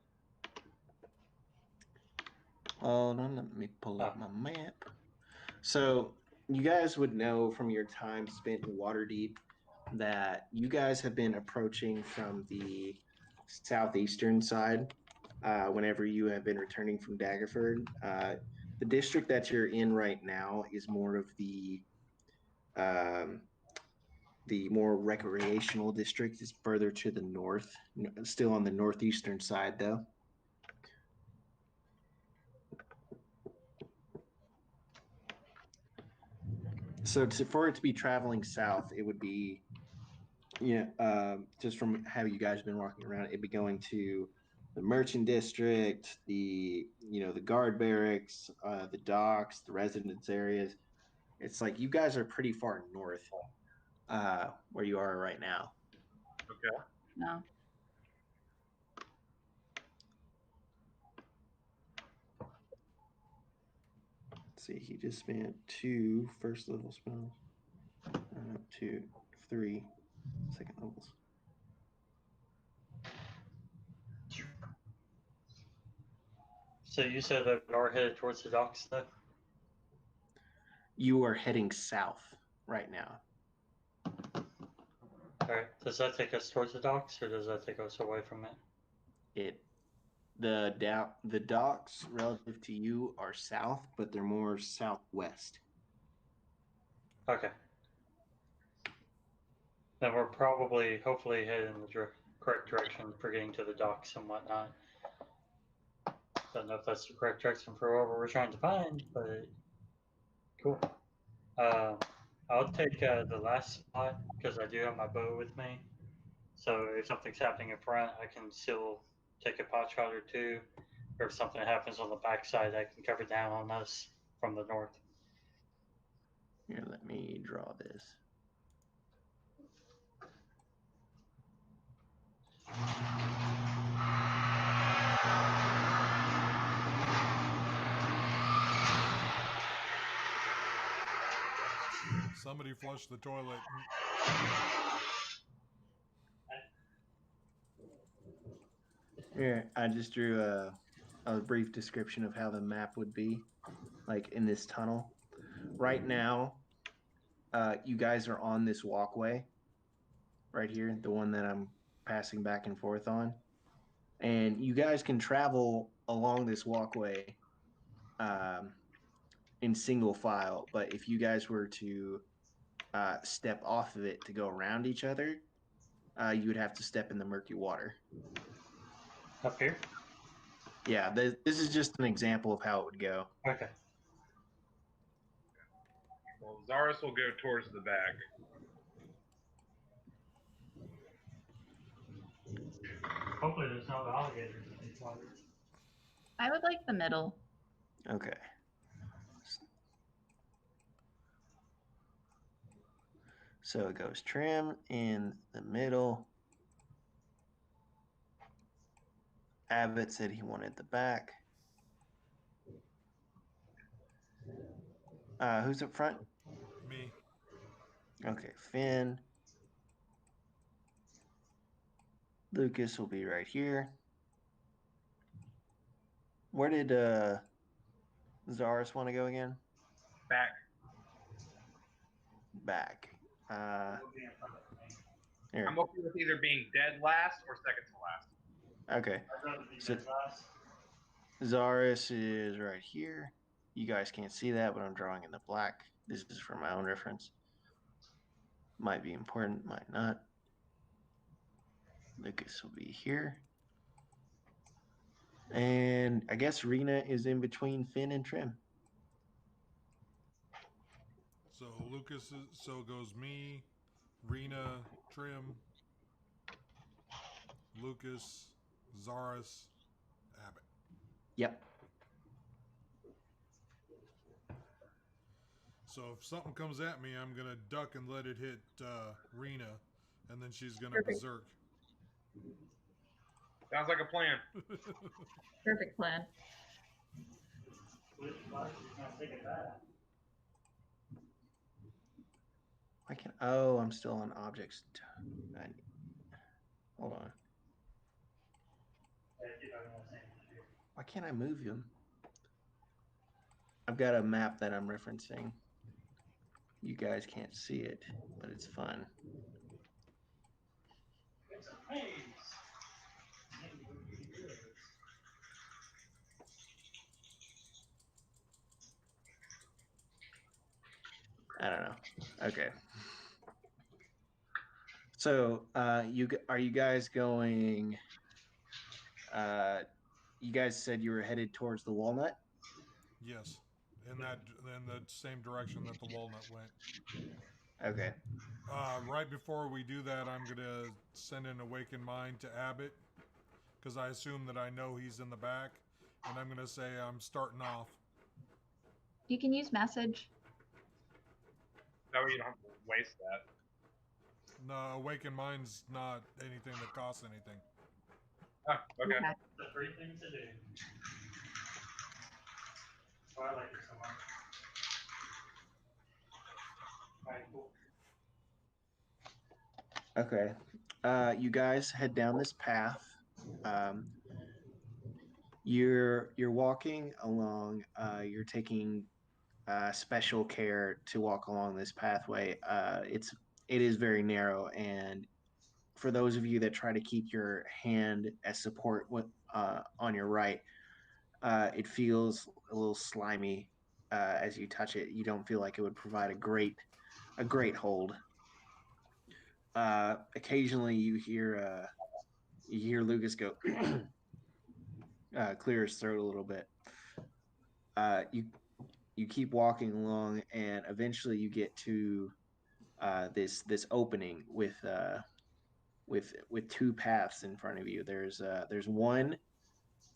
Hold on, let me pull up my map. So you guys would know from your time spent in Waterdeep that you guys have been approaching from the southeastern side whenever you have been returning from Daggerford. The district that you're in right now is more of um, the more recreational district. Is further to the north, still on the northeastern side though. So for it to be traveling south, it would be, just from how you guys have been walking around, it'd be going to the merchant district, the guard barracks, the docks, the residence areas. It's like you guys are pretty far north. where you are right now. Okay. No. Let's see, he just spent 2 first level spells. 2, 3 second levels. So you said that we are headed towards the docks, though? You are heading south right now. Alright, does that take us towards the docks, or does that take us away from it? The docks relative to you are south, but they're more southwest. Okay. Then we're probably, hopefully, headed in the correct direction for getting to the docks and whatnot. Don't know if that's the correct direction for what we're trying to find, but cool. I'll take the last spot because I do have my bow with me. So if something's happening in front, I can still take a pot shot or two. Or if something happens on the backside, I can cover down on us from the north. Here, let me draw this. Somebody flushed the toilet. Here, I just drew a brief description of how the map would be, like in this tunnel. Right now, you guys are on this walkway right here, the one that I'm passing back and forth on. And you guys can travel along this walkway in single file, but if you guys were to step off of it to go around each other, you would have to step in the murky water. Up here? Yeah, this is just an example of how it would go. Okay. Well, Zaris will go towards the back. Hopefully there's no alligators in these waters. I would like the middle. Okay. So it goes trim in the middle. Abbott said he wanted the back. Who's up front? Me. Okay, Finn. Lucas will be right here. Where did Zaris want to go again? Back. Back. Here. I'm okay with either being dead last or second to last. Okay. I'd rather be So- dead last. Zaris is right here. You guys can't see that, but I'm drawing in the black. This is for my own reference. Might be important, might not. Lucas will be here. And I guess Rena is in between Finn and Trim. So Lucas so it goes me, Rena, Trim, Lucas, Zaris, Abbott. Yep. So if something comes at me, I'm gonna duck and let it hit Rena, and then she's gonna Perfect. berserk. Sounds like a plan. Perfect plan. I can. Oh, I'm still on objects. Hold on. Why can't I move him? I've got a map that I'm referencing. You guys can't see it, but it's fun. It's a maze. I don't know. Okay. So, are you guys going? You guys said you were headed towards the walnut. Yes, in the same direction that the walnut went. Okay. Right before we do that, I'm gonna send an awakened mind to Abbott, because I assume that I know he's in the back, and I'm gonna say I'm starting off. You can use message. That way you don't have to waste that. No, awaken mind's not anything that costs anything. Oh, okay. Okay. The free thing to do. Oh, I like it so much. Alright, cool. Okay. You guys head down this path. Um, you're walking along. You're taking special care to walk along this pathway. It is very narrow, and for those of you that try to keep your hand as support on your right, it feels a little slimy as you touch it. You don't feel like it would provide a great hold. Occasionally, you hear Lucas go clear his throat a little bit. You keep walking along, and eventually you get to this opening with two paths in front of you. There's one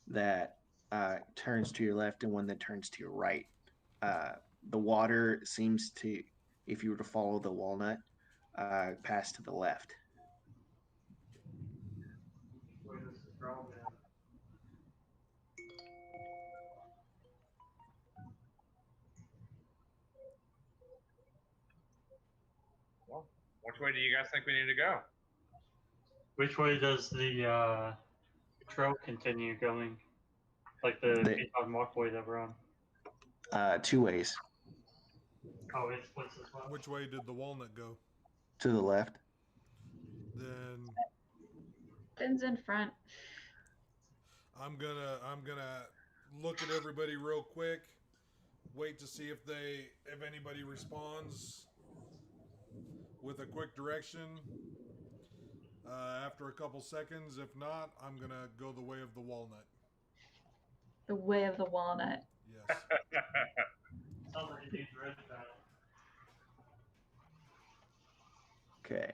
that turns to your left and one that turns to your right. The water seems to, if you were to follow the walnut, pass to the left. Where does the draw go? Well, which way do you guys think we need to go? Which way does the trail continue going? Like the peacock walkway that we're on? Two ways. Oh, it splits as well. Which way did the walnut go? To the left. Then Finn's in front. I'm gonna look at everybody real quick. Wait to see if anybody responds with a quick direction. After a couple seconds, if not, I'm gonna go the way of the walnut. The way of the walnut. Yes. Sounds like a dude's red battle. Okay.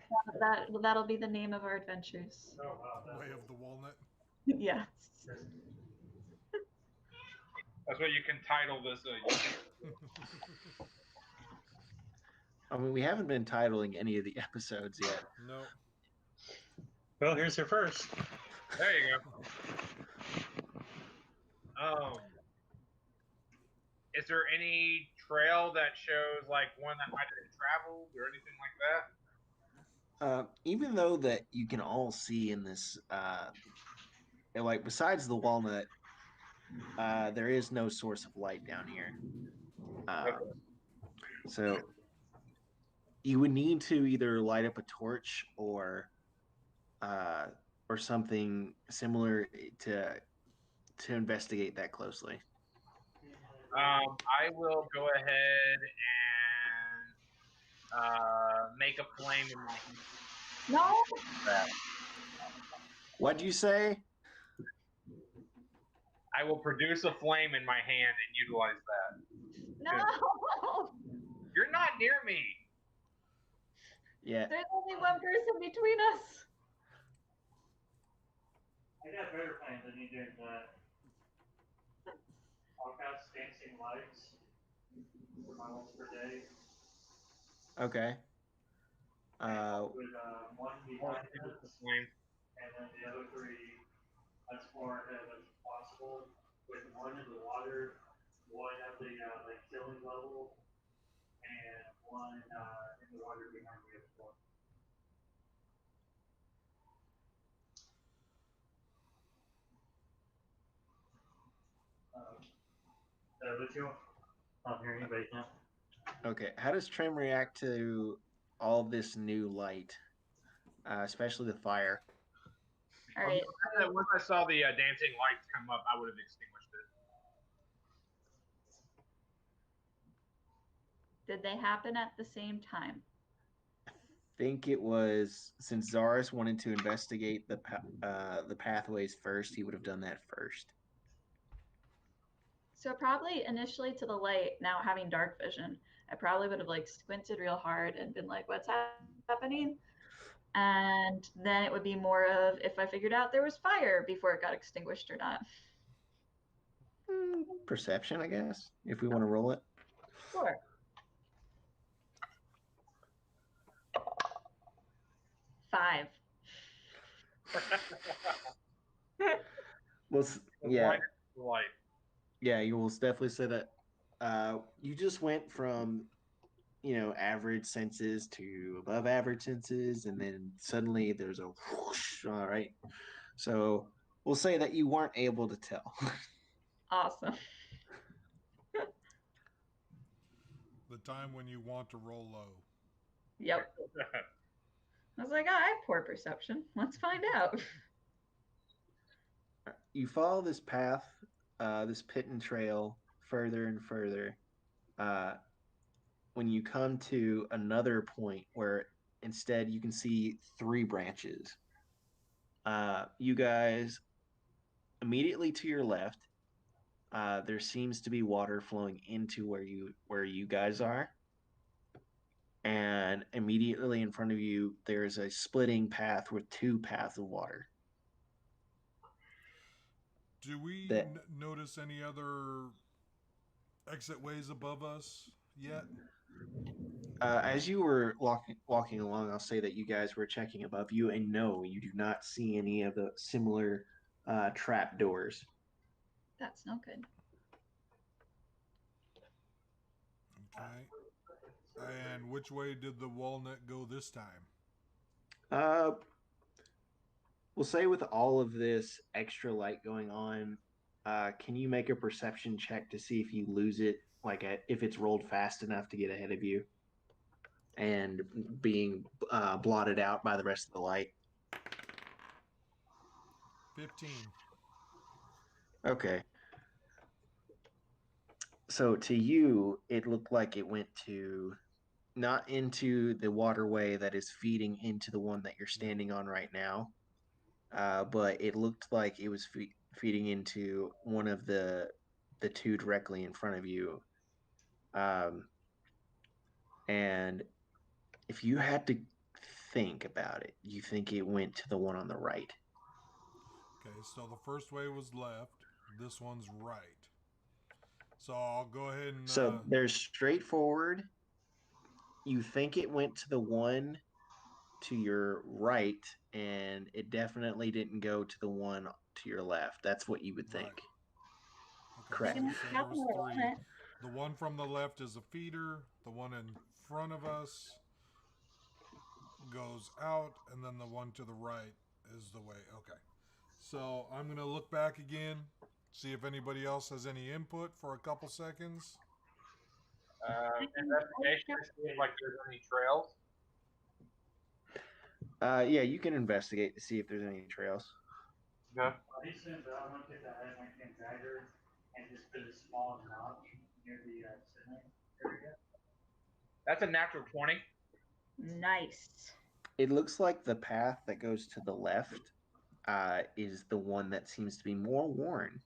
That'll be the name of our adventures. Oh wow. Way of the walnut. Yes. That's what you can title this. I mean, we haven't been titling any of the episodes yet. No. Well, here's your first. There you go. Is there any trail that shows like one that might have been traveled or anything like that? Even though that you can all see in this, like besides the walnut, there is no source of light down here. So you would need to either light up a torch or something similar to investigate that closely. I will go ahead and make a flame in my hand. No. What'd you say? I will produce a flame in my hand and utilize that. No. You're not near me. Yeah. There's only one person between us. I got better plans than you doing that. I'll cast dancing lights for my once per day. Okay. With one behind us, Flame. and then the other three as far ahead as possible. With one in the water, one at the like ceiling level, and one in the water behind the other one. Lucio? I don't hear anybody now. Okay. How does Trim react to all this new light, especially the fire? All right. Once I saw the dancing lights come up, I would have extinguished it. Did they happen at the same time? I think it was since Zaris wanted to investigate the pathways first, he would have done that first. So probably initially to the light, now having dark vision, I probably would have like squinted real hard and been like, what's happening? And then it would be more of if I figured out there was fire before it got extinguished or not. Perception, I guess, if we want to roll it. Sure. 5. Well, yeah, Light. yeah, you will definitely say that. You just went from average senses to above average senses, and then suddenly there's a whoosh. All right, so we'll say that you weren't able to tell. Awesome. The time when you want to roll low. Yep. I was like, oh, I have poor perception. Let's find out. You follow this path, this pit and trail, further and further. When you come to another point where instead you can see 3 branches, you guys immediately to your left, there seems to be water flowing into where you guys are, and immediately in front of you there's a splitting path with 2 paths of water. Do we That notice any other exit ways above us yet? as you were walking along, I'll say that you guys were checking above you, and no, you do not see any of the similar trap doors. That's no good. Okay. And which way did the walnut go this time? We'll say with all of this extra light going on, can you make a perception check to see if you lose it, if it's rolled fast enough to get ahead of you and being blotted out by the rest of the light? 15. Okay. So to you, it looked like it went not into the waterway that is feeding into the one that you're standing on right now, but it looked like it was feeding into one of the 2 directly in front of you. And if you had to think about it, you think it went to the one on the right. Okay, so the first way was left. This one's right. So I'll go ahead and. So there's straightforward. You think it went to the one to your right, and it definitely didn't go to the one to your left. That's what you would think. Right. Okay, Correct. so there was 3. The one from the left is a feeder. The one in front of us goes out, and then the one to the right is the way. Okay. So I'm going to look back again, see if anybody else has any input for a couple seconds. Investigation to see if there's any trails. Yeah, you can investigate to see if there's any trails. Yeah. That's a natural 20. Nice. It looks like the path that goes to the left is the one that seems to be more worn.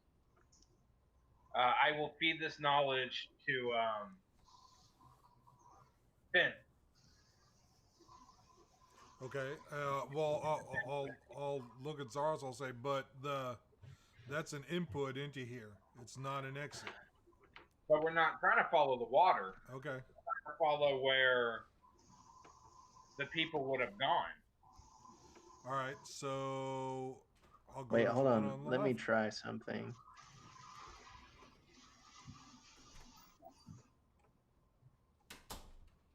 I will feed this knowledge to Finn. Okay. Well, I'll look at Zars. I'll say, but that's an input into here. It's not an exit. But we're not trying to follow the water. Okay. We're trying to follow where the people would have gone. All right. So I'll go. Wait, hold on. Let me try something.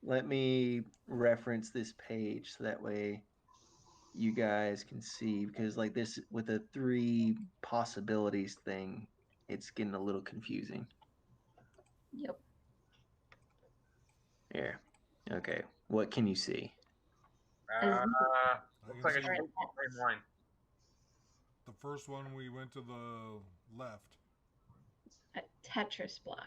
Let me reference this page so that way you guys can see, because this with the 3 possibilities thing, it's getting a little confusing. Yep. Here. Okay. What can you see? Looks like a straight line. The first one we went to the left. A Tetris block.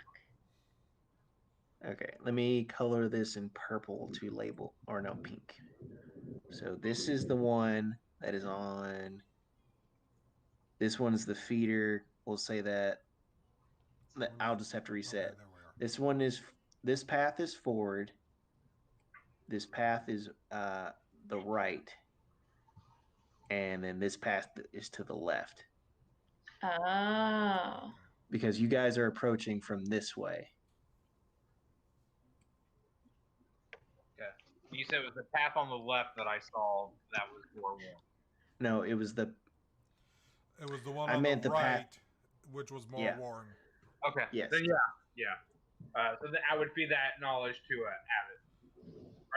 Okay, let me color this in purple to label, or no, pink. So this is the one that is on. This one's the feeder. We'll say that. I'll just have to reset. Okay, there we are. This path is forward. This path is the right, and then this path is to the left. Oh. Because you guys are approaching from this way. You said it was the path on the left that I saw that was forewarned. No, it was the. It was the one I on meant the the right, path. which was more Yeah. worn. Okay. Yes. Then yeah. So then I would feed that knowledge to Abbott.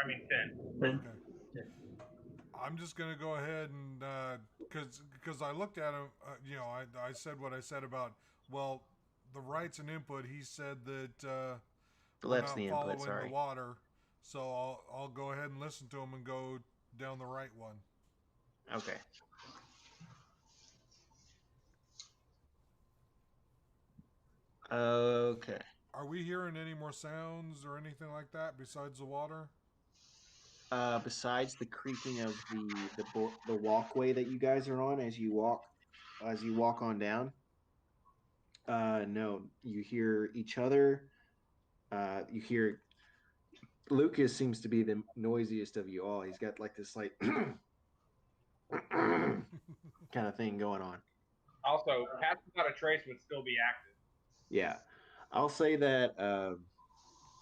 I mean, Finn. Okay. I'm just gonna go ahead and because I looked at him, I said what I said about the right's an input. He said that The we're left's not the input. following Sorry. the water, so I'll go ahead and listen to him and go down the right one. Okay. Okay. Are we hearing any more sounds or anything like that besides the water? Besides the creaking of the walkway that you guys are on as you walk on down. No, you hear each other. You hear Lucas seems to be the noisiest of you all. He's got like this kind of thing going on. Also, Path Without a Trace would still be active. Yeah, I'll say that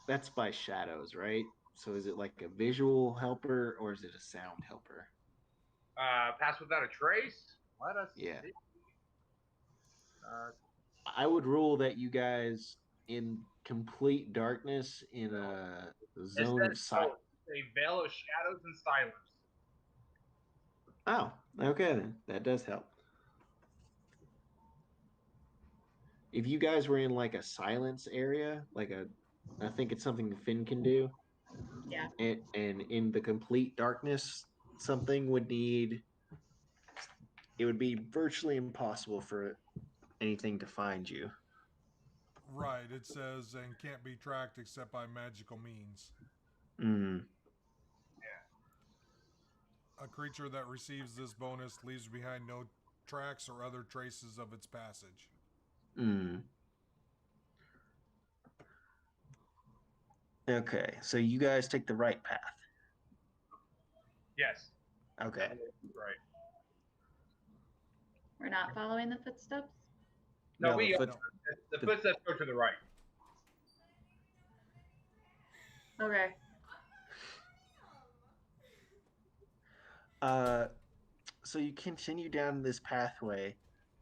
that's by shadows, right? So is it like a visual helper or is it a sound helper? Pass Without a Trace? Let us Yeah. see. I would rule that you guys in complete darkness in a zone of silence. A veil of shadows and silence. Oh, okay then. That does help. If you guys were in like a silence area, I think it's something Finn can do. Yeah. And in the complete darkness, something would need. It would be virtually impossible for anything to find you. Right. It says and can't be tracked except by magical means. Mm. A creature that receives this bonus leaves behind no tracks or other traces of its passage. Mm. Okay, so you guys take the right path. Yes. Okay. Right. We're not following the footsteps? No, No, the footsteps go to the right. Okay. So you continue down this pathway.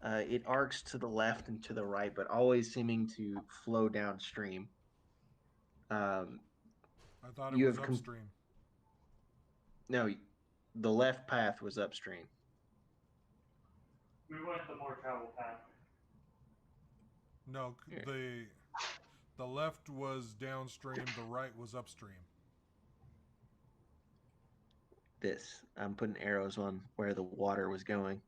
It arcs to the left and to the right, but always seeming to flow downstream. I thought it You was have upstream. No, the left path was upstream. We went the more traveled path. No, the left was downstream, the right was upstream. I'm putting arrows on where the water was going.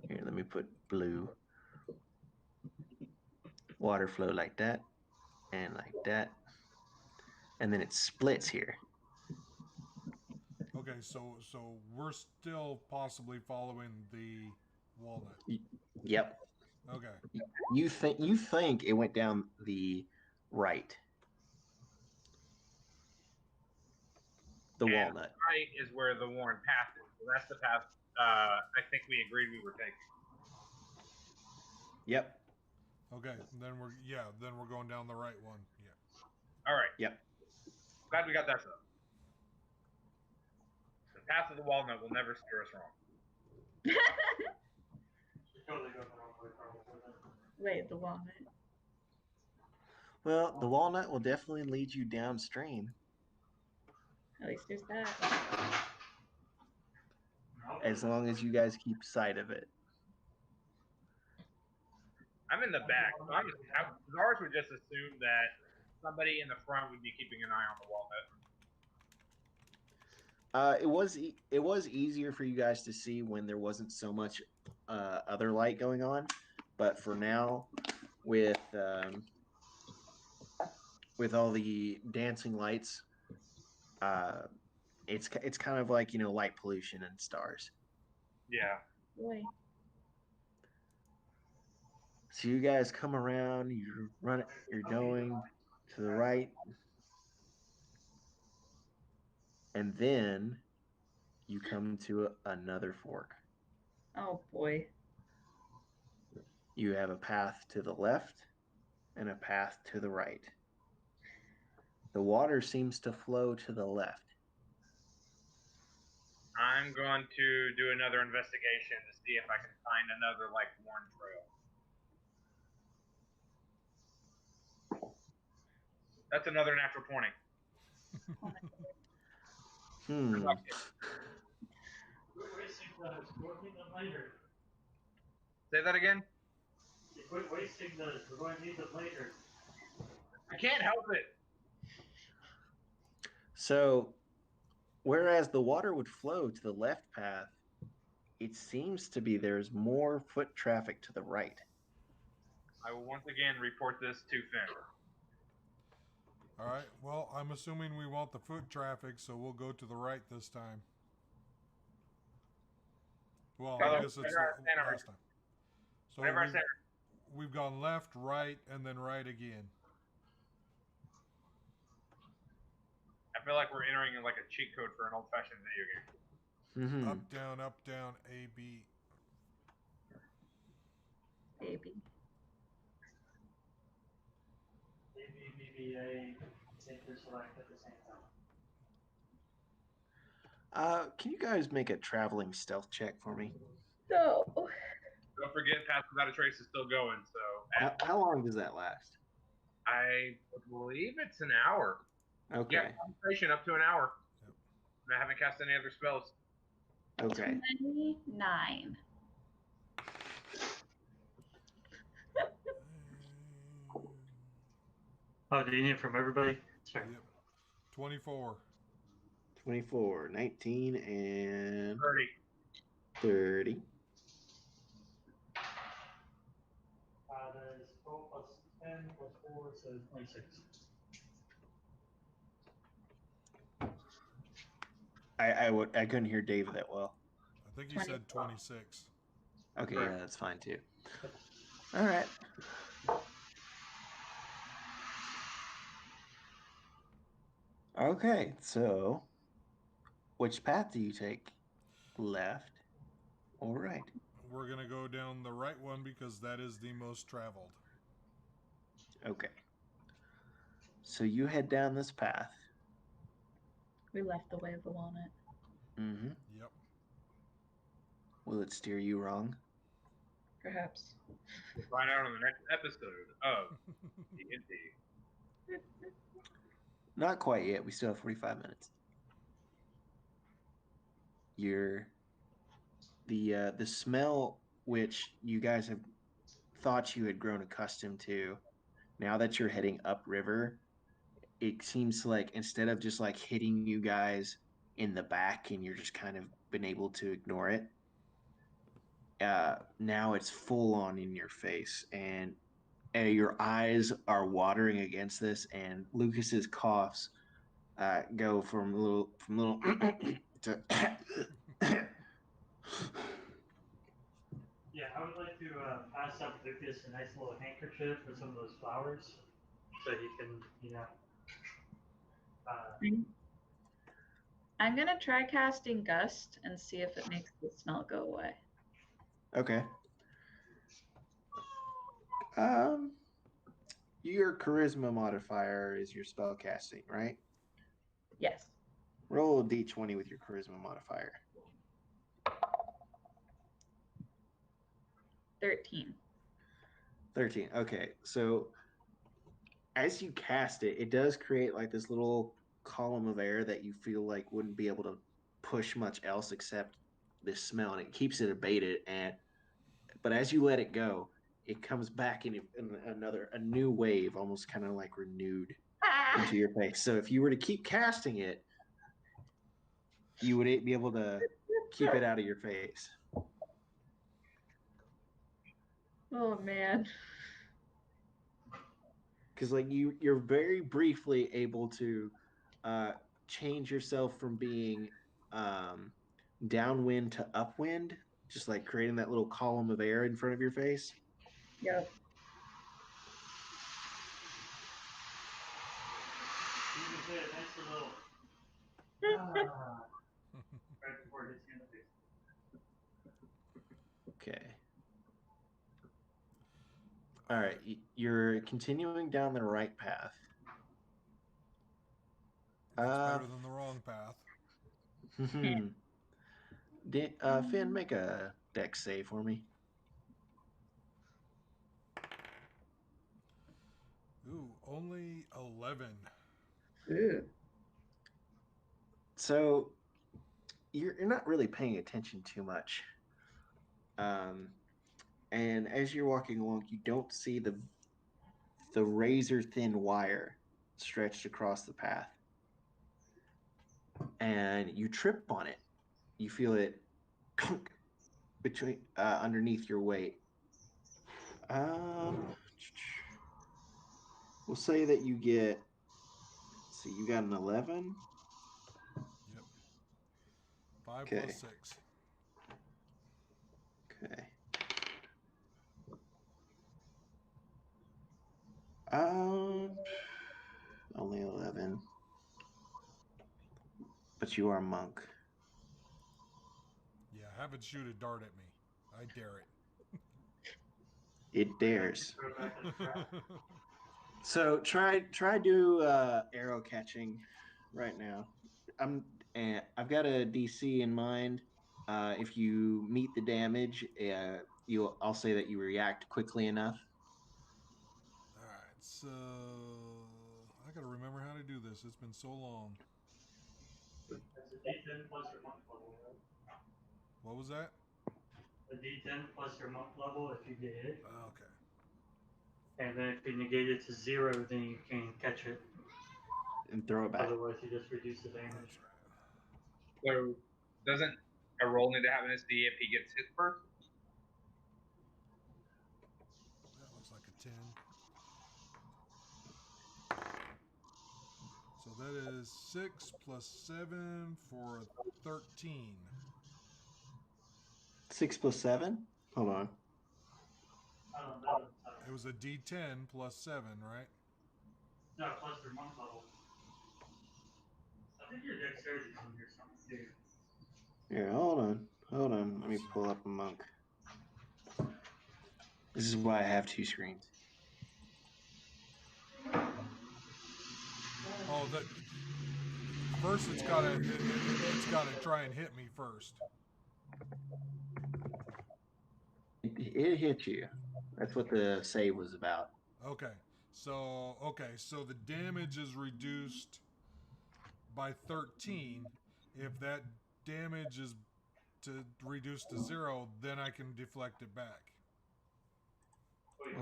Here, let me put blue. Water flow like that, and like that. And then it splits here. Okay, so we're still possibly following the walnut. Yep. Okay. You think it went down the right. The walnut. Right is where the worn path is. So that's the path I think we agreed we were taking. Yep. Okay, then we're going down the right one. Yeah. All right. Yep. Glad we got that stuff. The path of the walnut will never steer us wrong. Wait, the walnut. Well, the walnut will definitely lead you downstream. At least there's that. As long as you guys keep sight of it. I'm in the back. So ours would just assume that somebody in the front would be keeping an eye on the walnut. It was easier for you guys to see when there wasn't so much other light going on, but for now, with all the dancing lights, it's kind of like light pollution and stars. Yeah. Boy. So you guys come around, you're going to the right, and then you come to another fork. Oh boy. You have a path to the left and a path to the right. The water seems to flow to the left. I'm going to do another investigation to see if I can find another like worn trail. That's another natural 20. Hmm. Quit wasting those. We're going to need them later. Say that again? Quit wasting those. We're going to need them later. I can't help it. So, whereas the water would flow to the left path, it seems to be there's more foot traffic to the right. I will once again report this to Finn. All right. Well, I'm assuming we want the foot traffic, so we'll go to the right this time. Well, I guess it's last time. So we've gone left, right, and then right again. I feel like we're entering like a cheat code for an old-fashioned video game. Mm-hmm. Up, down, A, B. Baby. A, select at the same time. Can you guys make a traveling stealth check for me? No. Don't forget, Path Without a Trace is still going, so... How long does that last? I believe it's an hour. Okay. Yeah, concentration up to an hour. Yep. And I haven't cast any other spells. Okay. 29. Oh, do you need it from everybody? Sorry. Yep. 24. 24, 19, and 30. 30. That is 12 plus 10 plus 4, so 26. I couldn't hear Dave that well. I think he said 26. Okay, yeah, that's fine too. All right. Okay, so which path do you take? Left or right? We're going to go down the right one because that is the most traveled. Okay. So you head down this path. We left the way of the walnut. Mm-hmm. Yep. Will it steer you wrong? Perhaps. We'll find out on the next episode of D&D. Not quite yet. We still have 45 minutes. The smell which you guys have thought you had grown accustomed to, now that you're heading upriver, it seems like instead of just like hitting you guys in the back and you're just kind of been able to ignore it, now it's full on in your face, and your eyes are watering against this, and Lucas's coughs go from little to Yeah, I would like to pass up Lucas a nice little handkerchief with some of those flowers, so he can, I'm gonna try casting Gust and see if it makes the smell go away. Okay. Your charisma modifier is your spell casting, right? Yes. Roll a d20 with your charisma modifier. 13. 13. Okay. So as you cast it, it does create like this little column of air that you feel like wouldn't be able to push much else except this smell, and it keeps it abated. But as you let it go, it comes back in a new wave, almost kind of like renewed into your face. So if you were to keep casting it, you would be able to keep it out of your face. Oh man. Because like you're very briefly able to change yourself from being downwind to upwind, just like creating that little column of air in front of your face. Yep. Okay. All right, you're continuing down the right path. If it's better than the wrong path. Finn, make a dex save for me. Ooh, only 11. Ooh. So you're not really paying attention too much. And as you're walking along, you don't see the razor thin wire stretched across the path. And you trip on it. You feel it between underneath your weight. We'll say that you get. Let's see, you got an 11. Yep. 5 Okay. plus 6. Okay. Only 11. But you are a monk. Yeah, have it shoot a dart at me. I dare It dares. it. So try do arrow catching right now. I've got a DC in mind. If you meet the damage, I'll say that you react quickly enough. Alright, so I gotta remember how to do this. It's been so long. That's a D10 plus your monk level, right? What was that? A D10 plus your monk level if you get hit. Okay. And then if you negate it to 0, then you can catch it. And throw it back. Otherwise, you just reduce the damage. That's right. So, doesn't a roll need to happen to see if he gets hit first? That looks like a 10. So that is 6 plus 7 for a 13. 6 plus 7? Hold on. It was a D10 plus 7, right? No, plus your monk level. I think your dexterity is on here somewhere too. Here, hold on. Let me pull up a monk. This is why I have two screens. Oh, that first it's gotta try and hit me first. It hit you. That's what the save was about. Okay, so the damage is reduced by 13. If that damage is reduced to 0, then I can deflect it back.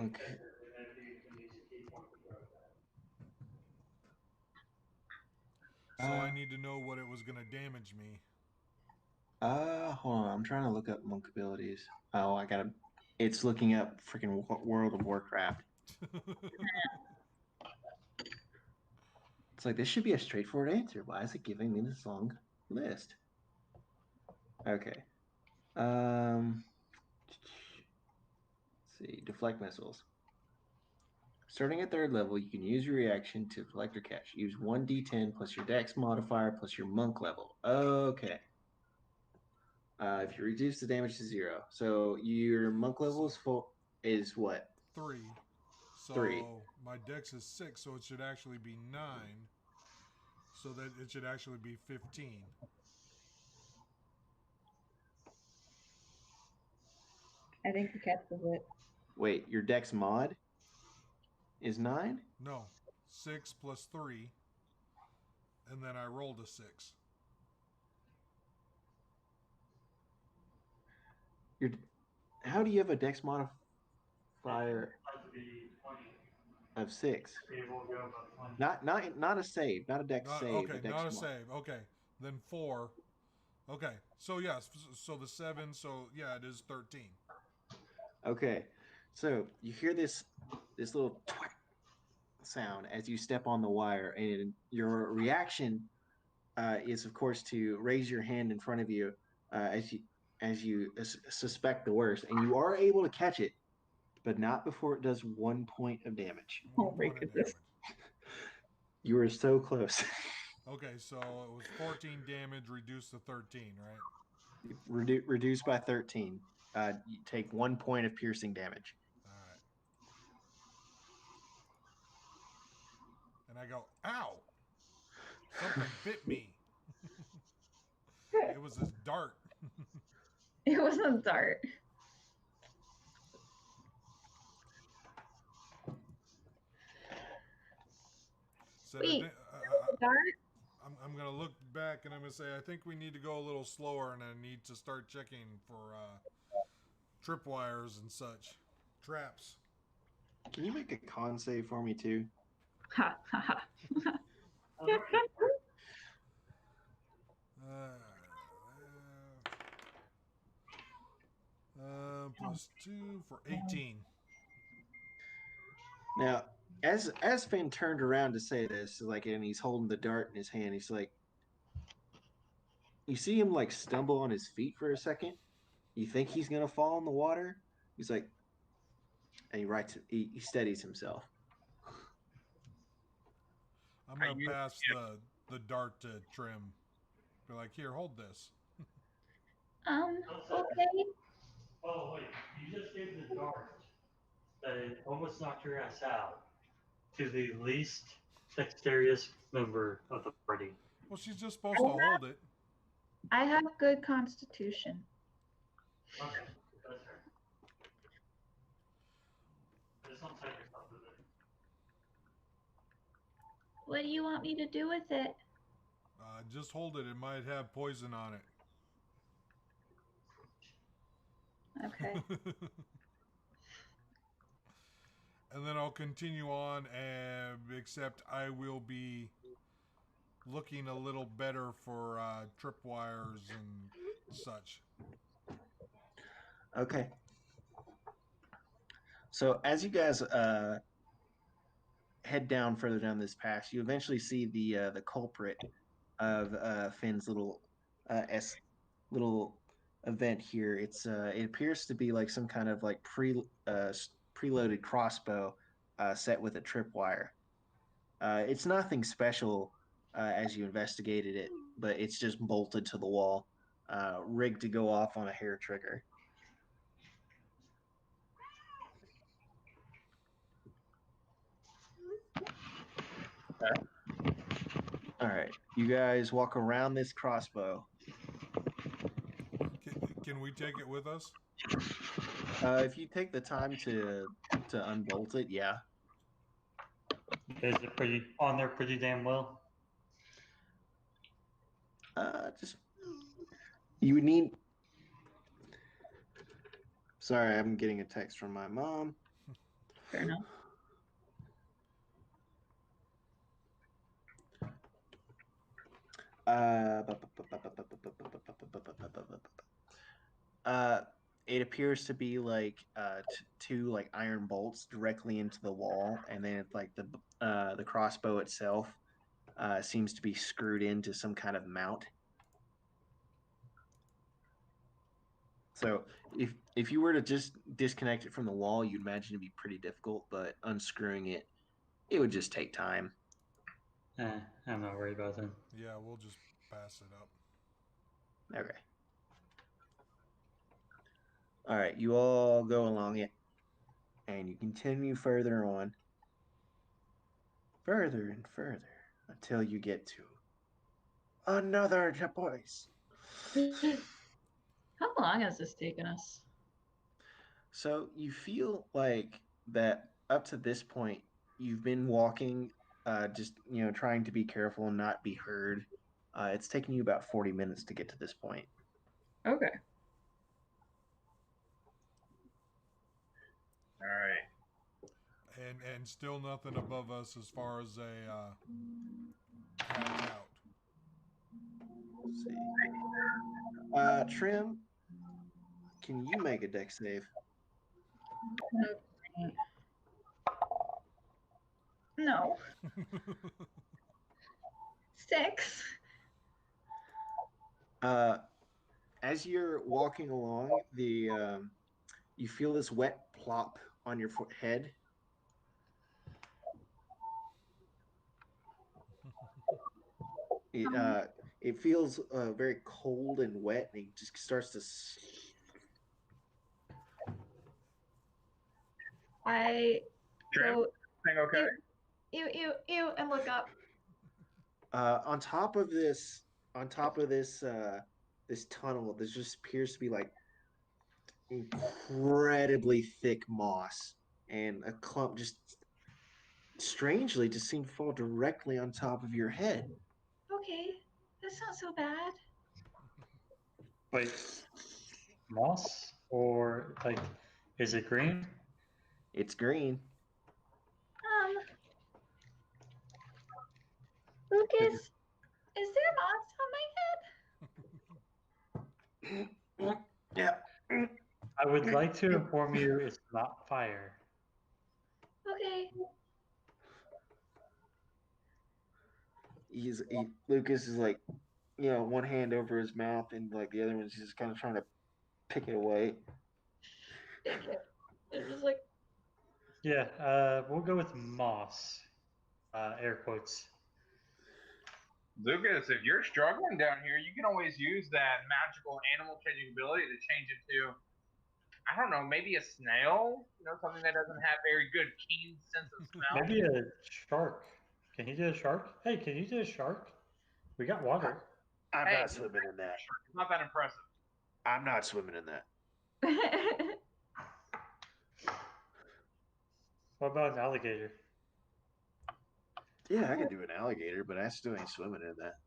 Okay. So I need to know what it was going to damage me. Hold on. I'm trying to look up monk abilities. Oh, I gotta. It's looking up freaking World of Warcraft. It's like this should be a straightforward answer. Why is it giving me this long list? Okay. Let's see. Deflect missiles. Starting at 3rd level, you can use your reaction to deflect or catch. Use 1d10 plus your dex modifier plus your monk level. Okay. If you reduce the damage to 0. So your monk level is what? 3. So 3. my dex is 6, so it should actually be 9. So that it should actually be 15. I think he catches it. Wait, your dex mod is 9? No, 6 plus 3, and then I rolled a 6. How do you have a dex modifier of 6? Not a save, not a dex save. Okay, a dex not a mod. save. Okay, then 4. Okay, so yes, so the 7. So yeah, it is 13. Okay, so you hear this little twack sound as you step on the wire, and your reaction is, of course, to raise your hand in front of you as you suspect the worst, and you are able to catch it, but not before it does 1 point of damage. Oh my goodness. You were so close. Okay, so it was 14 damage reduced to 13, right? Reduced by 13. You take 1 point of piercing damage. All right. And I go, ow! Something bit me. It was this dart. It was a dart. Said Wait, dart? I'm going to look back and I'm going to say, I think we need to go a little slower and I need to start checking for tripwires and such. Traps. Can you make a con save for me too? Ha ha ha. +2 for 18. Now, as Finn turned around to say this, like, and he's holding the dart in his hand, he's like, you see him like stumble on his feet for a second. You think he's gonna fall in the water. He's like, and he steadies himself. I'm gonna pass the dart to Trim. Be like, here, hold this. Okay. Oh, wait. You just gave the dart that it almost knocked your ass out to the least dexterous member of the party. Well, she's just supposed to hold it. I have good constitution. Okay, that's her. Just don't take yourself with it. What do you want me to do with it? Just hold it. It might have poison on it. Okay. And then I'll continue on, except I will be looking a little better for tripwires and such. Okay. So as you guys head down further down this pass, you eventually see the culprit of Finn's little little event here. It appears to be like some kind of like preloaded crossbow set with a tripwire. It's nothing special as you investigated it, but it's just bolted to the wall, rigged to go off on a hair trigger. All right, you guys walk around this crossbow. Can we take it with us? If you take the time to unbolt it, yeah. Is it pretty on there pretty damn well? Just you would need. Sorry, I'm getting a text from my mom. Fair enough. It appears to be like two like iron bolts directly into the wall, and then it's like the crossbow itself seems to be screwed into some kind of mount. So if you were to just disconnect it from the wall, you'd imagine it'd be pretty difficult, but unscrewing it would just take time. I'm not worried about that. Yeah, we'll just pass it up. Okay. All right, you all go along it, and you continue further on, further and further, until you get to another place. How long has this taken us? So you feel like that up to this point, you've been walking, just trying to be careful and not be heard. It's taken you about 40 minutes to get to this point. Okay. All right. And still nothing above us as far as a hatch out. Let's see. Trim, can you make a dex save? No. 6. As you're walking along, you feel this wet plop on your head. It feels very cold and wet, and it just starts to. Trim, So thing okay? Ew, ew, ew, and look up. On top of this, this tunnel, there just appears to be like incredibly thick moss and a clump just strangely just seem to fall directly on top of your head. Okay, that's not so bad. Wait, moss or like, is it green? It's green. Lucas, is there moss on my head? Yeah. I would like to inform you it's not fire. Okay. Lucas is like, one hand over his mouth and like the other one's just kind of trying to pick it away. Thank you. They're just like, Yeah, we'll go with moss. Air quotes. Lucas, if you're struggling down here, you can always use that magical animal changing ability to change into, I don't know, maybe a snail? Something that doesn't have very good, keen sense of smell. Maybe a shark. Can you do a shark? Hey, can you do a shark? We got water. I'm Hey, not swimming in that. It's not that impressive. I'm not swimming in that. What about an alligator? Yeah, I could do an alligator, but I still ain't swimming in that.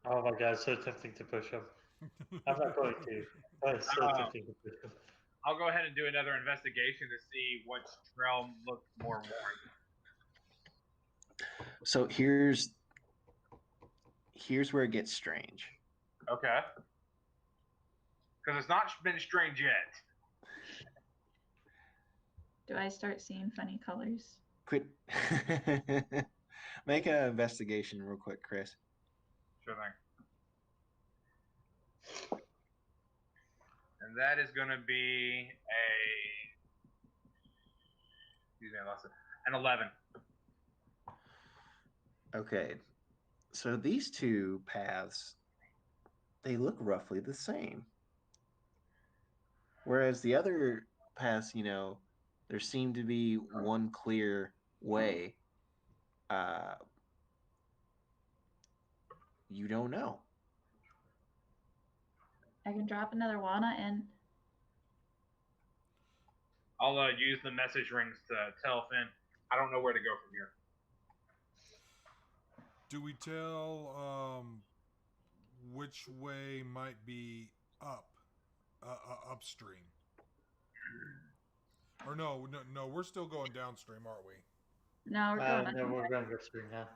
Oh my god, it's so tempting to push him. I'm not going to. But it's so tempting to push him. I'll go ahead and do another investigation to see which realm looks more worn. So here's where it gets strange. Okay. Because it's not been strange yet. do I start seeing funny colors? Quit. Make an investigation real quick, Chris. Sure thing. And that is going to be an 11. Okay. So these two paths, they look roughly the same. Whereas the other paths, there seemed to be one clear way. You don't know. I can drop another walnut in. I'll use the message rings to tell Finn I don't know where to go from here. Do we tell which way might be upstream? Or no, we're still going downstream, aren't we? No, we're going No, we're going upstream now.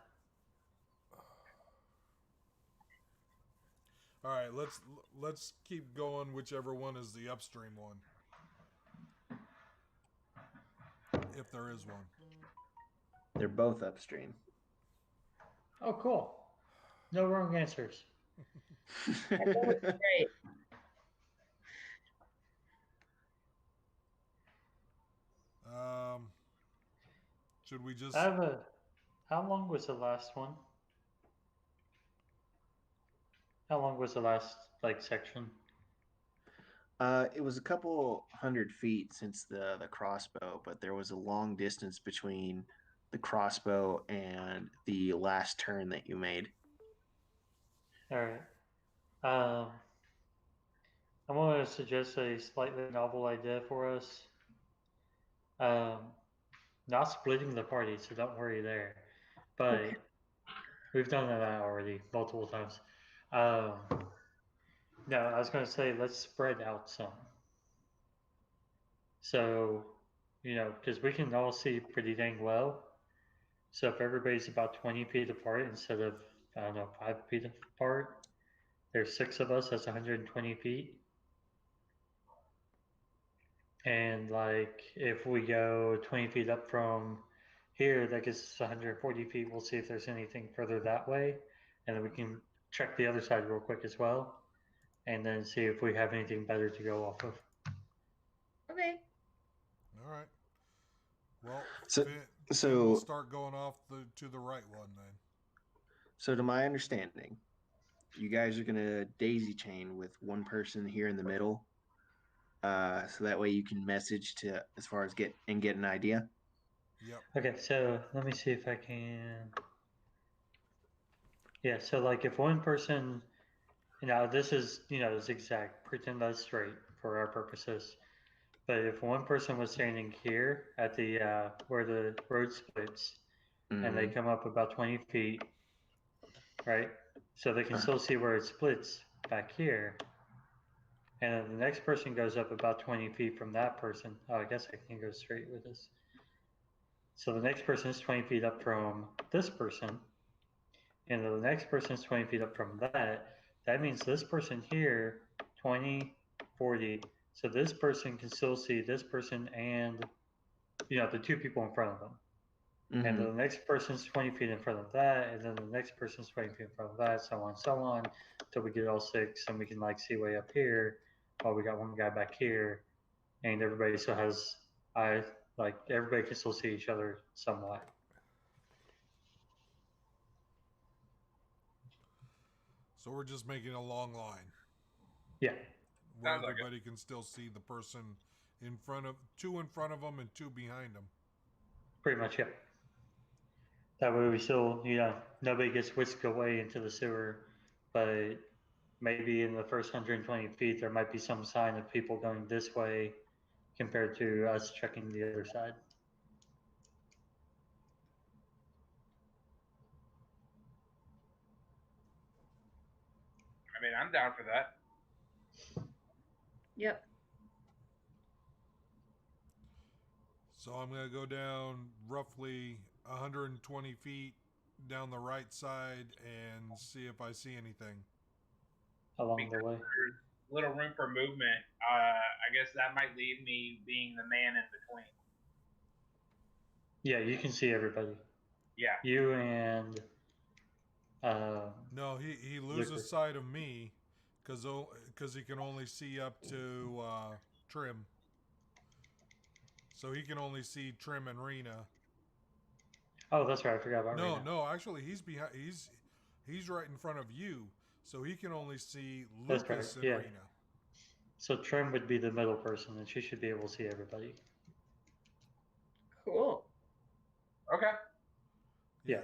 All right, let's keep going. Whichever one is the upstream one, if there is one. They're both upstream. Oh, cool. No wrong answers. Great. Should we just? How long was the last one? How long was the last section? It was a couple 100 feet since the crossbow, but there was a long distance between the crossbow and the last turn that you made. All right. I'm going to suggest a slightly novel idea for us. Not splitting the party, so don't worry there. But we've done that already multiple times. No, I was going to say let's spread out some. So, because we can all see pretty dang well. So if everybody's about 20 feet apart instead of, 5 feet apart, there's 6 of us, that's 120 feet. And if we go 20 feet up from here, that gets us 140 feet. We'll see if there's anything further that way. And then we can check the other side real quick as well. And then see if we have anything better to go off of. Okay. All right. Well, so we'll start going off to the right one then. So to my understanding, you guys are gonna daisy chain with one person here in the middle, so that way you can message to as far as get an idea. Yep. Okay, so let me see if I can. Yeah, so like if one person, this is, zigzag, pretend that's straight for our purposes. But if one person was standing here at the where the road splits, and they Mhm. come up about 20 feet, right? So they can Uh-huh. still see where it splits back here. And then the next person goes up about 20 feet from that person. Oh, I guess I can go straight with this. So the next person is 20 feet up from this person. And the next person is 20 feet up from that. That means this person here, 20, 40. So this person can still see this person and, the two people in front of them. And then Mhm. the next person's 20 feet in front of that, and then the next person's 20 feet in front of that, so on, till we get all six, and we can like see way up here, while we got one guy back here, and everybody still has eyes, like everybody can still see each other somewhat. So we're just making a long line Yeah, where Sounds like it. everybody can still see the person two in front of them and two behind them. pretty much, yeah. That way we still, nobody gets whisked away into the sewer, but maybe in the first 120 feet there might be some sign of people going this way compared to us checking the other side. I mean, I'm down for that. Yep. So I'm going to go down roughly 120 feet down the right side and see if I see anything. Along the way. There's little room for movement. I guess that might leave me being the man in between. Yeah, you can see everybody. Yeah. You and No, he loses sight of me because he can only see up to Trim. So he can only see Trim and Rena. Oh, that's right. I forgot about Rena. No, actually he's behind. He's right in front of you, so he can only see That's Lucas right, and yeah. Rena. So Trim would be the middle person, and she should be able to see everybody. Cool. Okay. Yeah.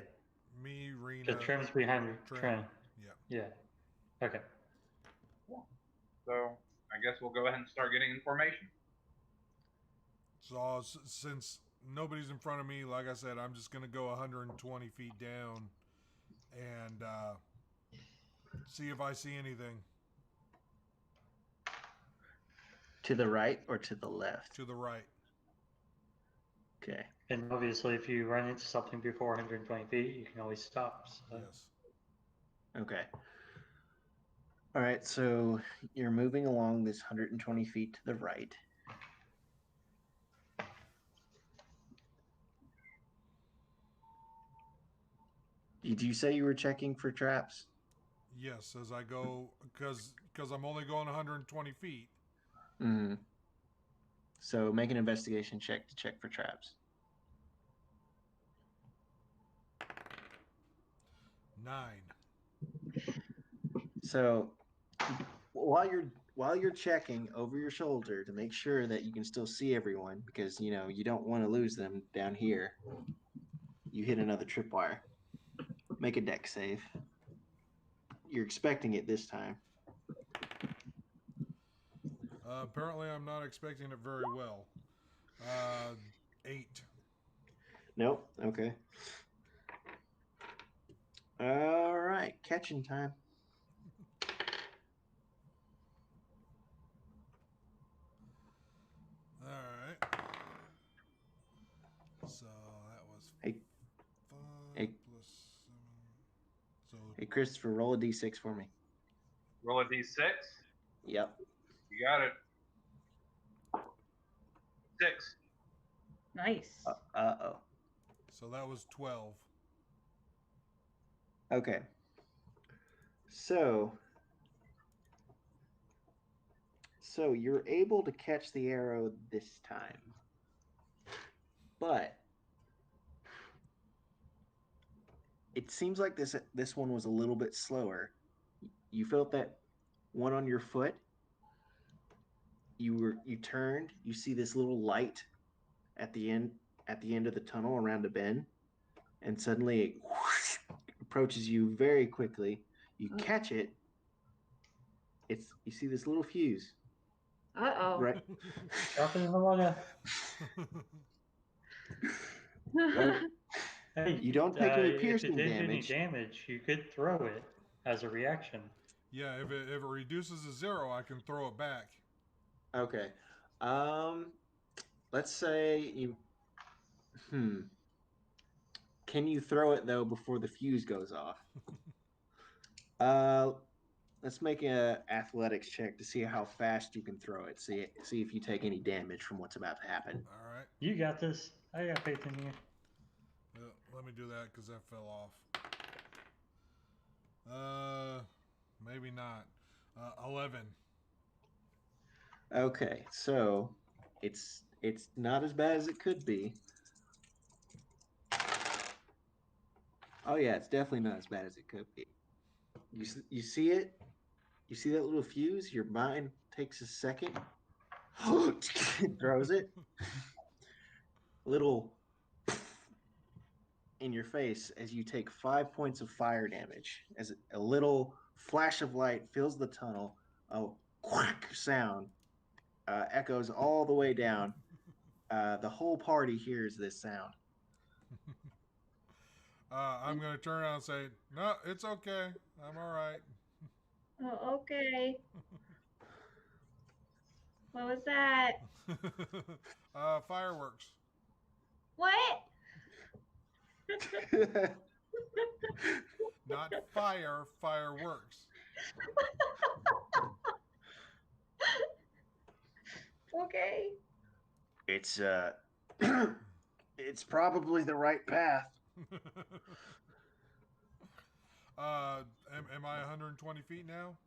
Me, Rena. Because Trim's behind Trim. Yeah. Yeah. Okay. So I guess we'll go ahead and start getting information. So since nobody's in front of me, like I said, I'm just gonna go 120 feet down and see if I see anything. To the right or to the left? To the right. Okay. And obviously, if you run into something before 120 feet, you can always stop. So. Yes. Okay. All right, so you're moving along this 120 feet to the right. Did you say you were checking for traps? Yes, as I go, because I'm only going 120 feet. Mm-hmm. So make an investigation check to check for traps. 9. So while you're checking over your shoulder to make sure that you can still see everyone, because you don't want to lose them down here, you hit another tripwire. Make a deck save. You're expecting it this time. Apparently, I'm not expecting it very well. 8. Nope. Okay. All right, catching time. All right. So that was 5 Hey. plus 7. So Hey, Christopher, roll a d6 for me. Roll a d6. Yep. You got it. 6. Nice. Uh-oh. So that was 12. Okay. So you're able to catch the arrow this time. But it seems like this one was a little bit slower. You felt that one on your foot. You turned, you see this little light at the end at the end of the tunnel around a bend, and suddenly it approaches you very quickly. You catch it. You see this little fuse. Uh-oh. Right. Drop it in the water. Right. Hey, You don't take any if it piercing didn't do any damage. damage, you could throw it as a reaction. Yeah, if it reduces to 0, I can throw it back. Okay. Let's say you. Can you throw it though before the fuse goes off? Let's make an athletics check to see how fast you can throw it. See if you take any damage from what's about to happen. All right. You got this. I got faith in you. Let me do that because that fell off. Maybe not. 11. Okay, so it's not as bad as it could be. Oh yeah, it's definitely not as bad as it could be. You see it? You see that little fuse? Your mind takes a second, throws it. Little in your face as you take 5 points of fire damage. As a little flash of light fills the tunnel, a quack sound echoes all the way down. The whole party hears this sound. I'm going to turn around and say, no, it's okay. I'm all right. Oh, okay. What was that? Fireworks. What? Not fire, fireworks. Okay. It's it's probably the right path. Am I 120 feet now?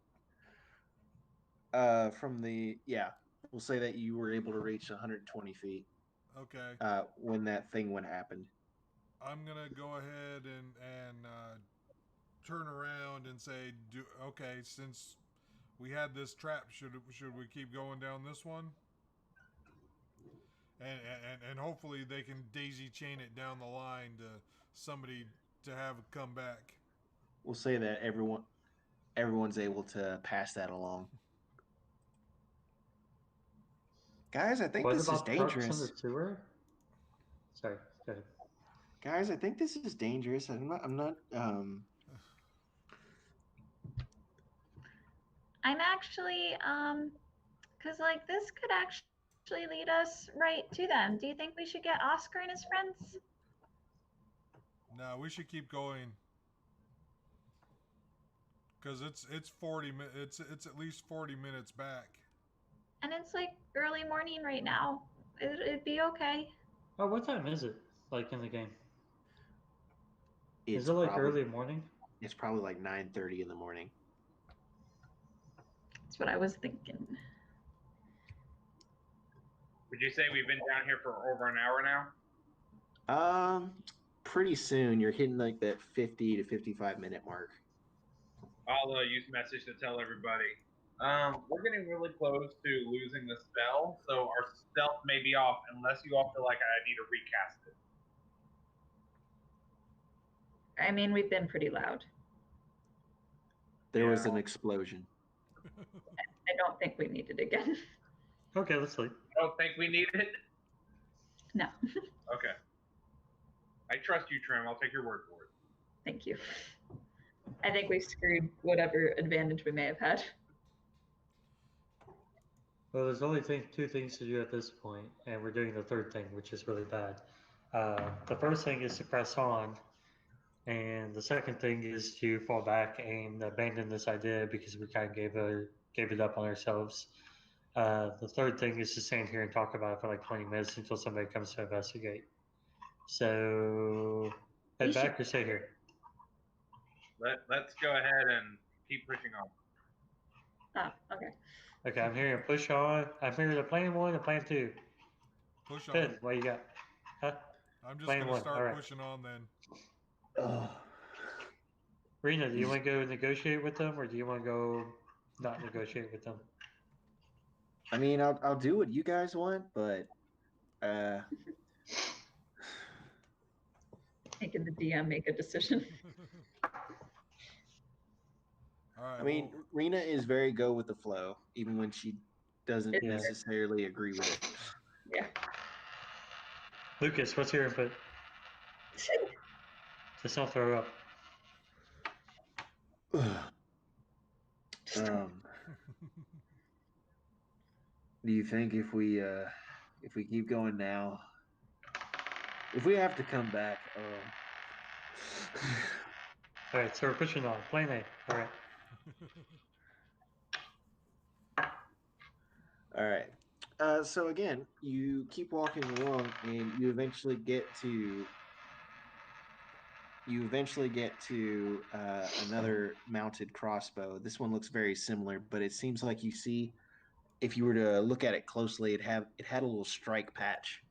We'll say that you were able to reach 120 feet. Okay. When that thing happened. I'm gonna go ahead and turn around and say, okay, since we had this trap, should we keep going down this one? And hopefully they can daisy chain it down the line to somebody to have come back. We'll say that everyone's able to pass that along. Guys, I think What this is about trucks in dangerous. the sewer? Sorry, go ahead. Guys, I think this is dangerous. I'm not I'm actually, because like this could actually lead us right to them. Do you think we should get Oscar and his friends? No, we should keep going. Because it's 40 minutes. It's at least 40 minutes back. And it's like early morning right now. It'd be okay. Oh, what time is it? Like in the game? It's Is it like probably, early morning? It's probably like 9:30 in the morning. That's what I was thinking. Would you say we've been down here for over an hour now? Pretty soon you're hitting like that 50 to 55 minute mark. I'll use message to tell everybody. We're getting really close to losing the spell, so our stealth may be off unless you all feel like I need to recast it. I mean, we've been pretty loud. There was an explosion. I don't think we need it again. Okay, let's sleep. I don't think we need it. No. Okay. I trust you, Trim. I'll take your word for it. Thank you. I think we screwed whatever advantage we may have had. Well, there's only two things to do at this point, and we're doing the third thing, which is really bad. The first thing is to press on, and the second thing is to fall back and abandon this idea because we kind of gave it up on ourselves. The third thing is to stand here and talk about it for like 20 minutes until somebody comes to investigate. So, head back or stay here? Let's go ahead and keep pushing on. Oh, okay. Okay, I'm here to push on. I'm here to plan 1 and plan 2. Push on. Finn, what you got? Huh? I'm just Plan going to 1. start All right. pushing on then. Rena, do you want to go negotiate with them, or do you want to go not negotiate with them? I mean, I'll do what you guys want, but Making the DM make a decision. All right. I mean, well, Rena is very go with the flow, even when she doesn't It's- necessarily agree with it. Yeah. Lucas, what's your input? Just don't throw up. Do you think if we keep going now, if we have to come back, All right, so we're pushing on. Plane A. All right. all right. So again, you keep walking along, and you eventually get to another mounted crossbow. This one looks very similar, but it seems like you see, if you were to look at it closely, it had a little strike patch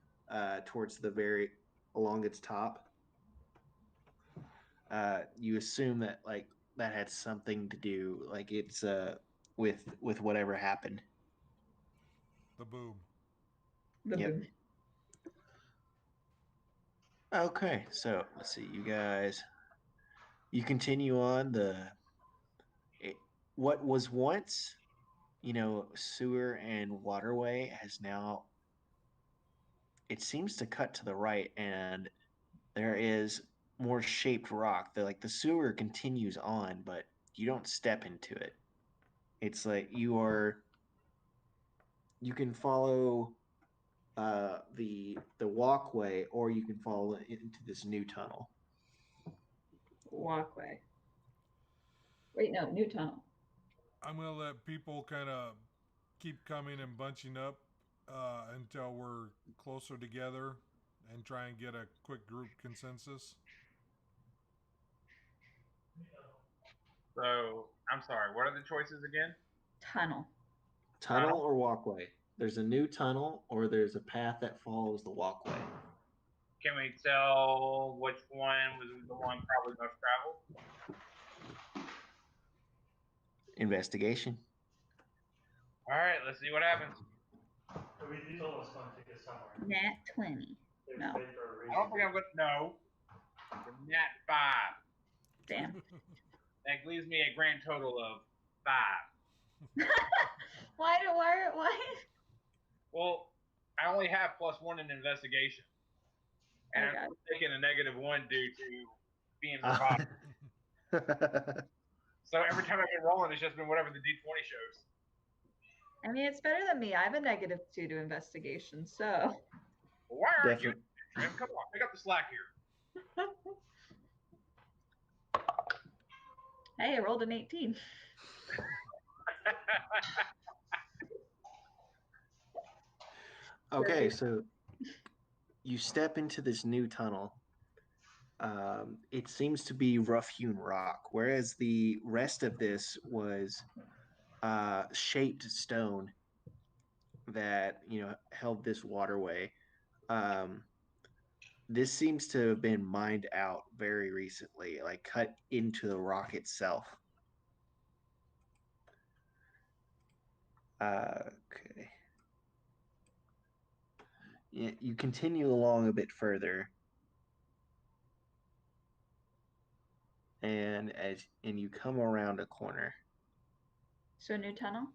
towards the very along its top. You assume that that had something to do, like it's with whatever happened. the boom. The Yep. boom. Okay, so let's see, you guys. You continue on what was once, sewer and waterway has now. It seems to cut to the right, and there is more shaped rock. The sewer continues on, but you don't step into it. It's like you can follow the walkway, or you can follow into this new tunnel. Walkway. Wait, no, new tunnel. I'm gonna let people kind of keep coming and bunching up until we're closer together, and try and get a quick group consensus. So, I'm sorry, what are the choices again? Tunnel. Tunnel or walkway? There's a new tunnel, or there's a path that follows the walkway. Can we tell which one was the one probably most traveled? Investigation. All right, let's see what happens. These almost going to take us somewhere. Nat 20. No. I don't think I'm going to. No. Nat 5. Damn. That leaves me a grand total of 5. Why? Well, I only have +1 in investigation. And I'm taking a -1 due to being survived. So every time I've been rolling, it's just been whatever the D20 shows. I mean, it's better than me. I have a -2 to investigation, so. Well, why aren't you? Trim? Come on, pick up the slack here. Hey, I rolled an 18. Okay, so you step into this new tunnel. It seems to be rough-hewn rock, whereas the rest of this was shaped stone that held this waterway. This seems to have been mined out very recently, like cut into the rock itself. Okay. You continue along a bit further, and you come around a corner. So new tunnel?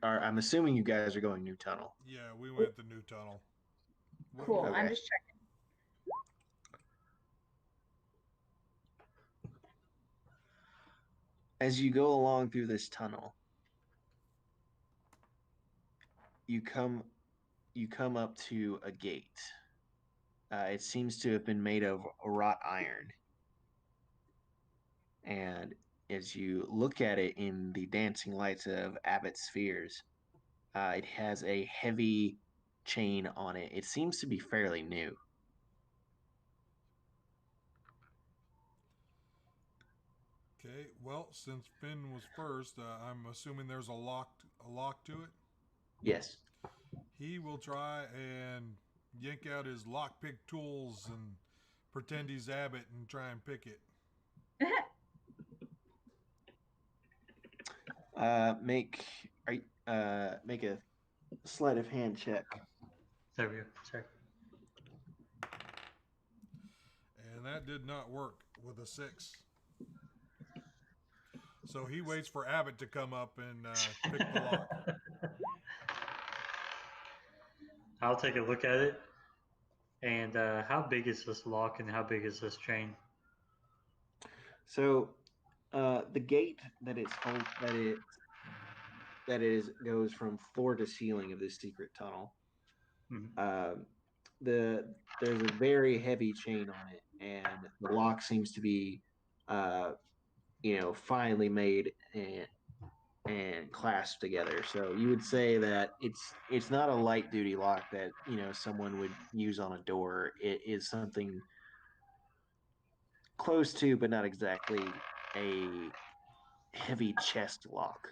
I'm assuming you guys are going new tunnel. Yeah, we went the new tunnel. Cool. Okay. I'm just checking. As you go along through this tunnel, you come up to a gate. It seems to have been made of wrought iron. And as you look at it in the dancing lights of Abbott's spheres, it has a heavy chain on it. It seems to be fairly new. Okay, well, since Finn was first, I'm assuming there's a lock to it. Yes. He will try and yank out his lockpick tools and pretend he's Abbott and try and pick it. Make a sleight of hand check. There we go. Sorry. that did not work with a 6. So he waits for Abbott to come up and pick the lock. I'll take a look at it. And how big is this lock and how big is this chain? So, the gate that goes from floor to ceiling of this secret tunnel. Mhm. There's a very heavy chain on it, and the lock seems to be, finely made and clasped together. So you would say that it's not a light duty lock that someone would use on a door. It is something close to, but not exactly a heavy chest lock.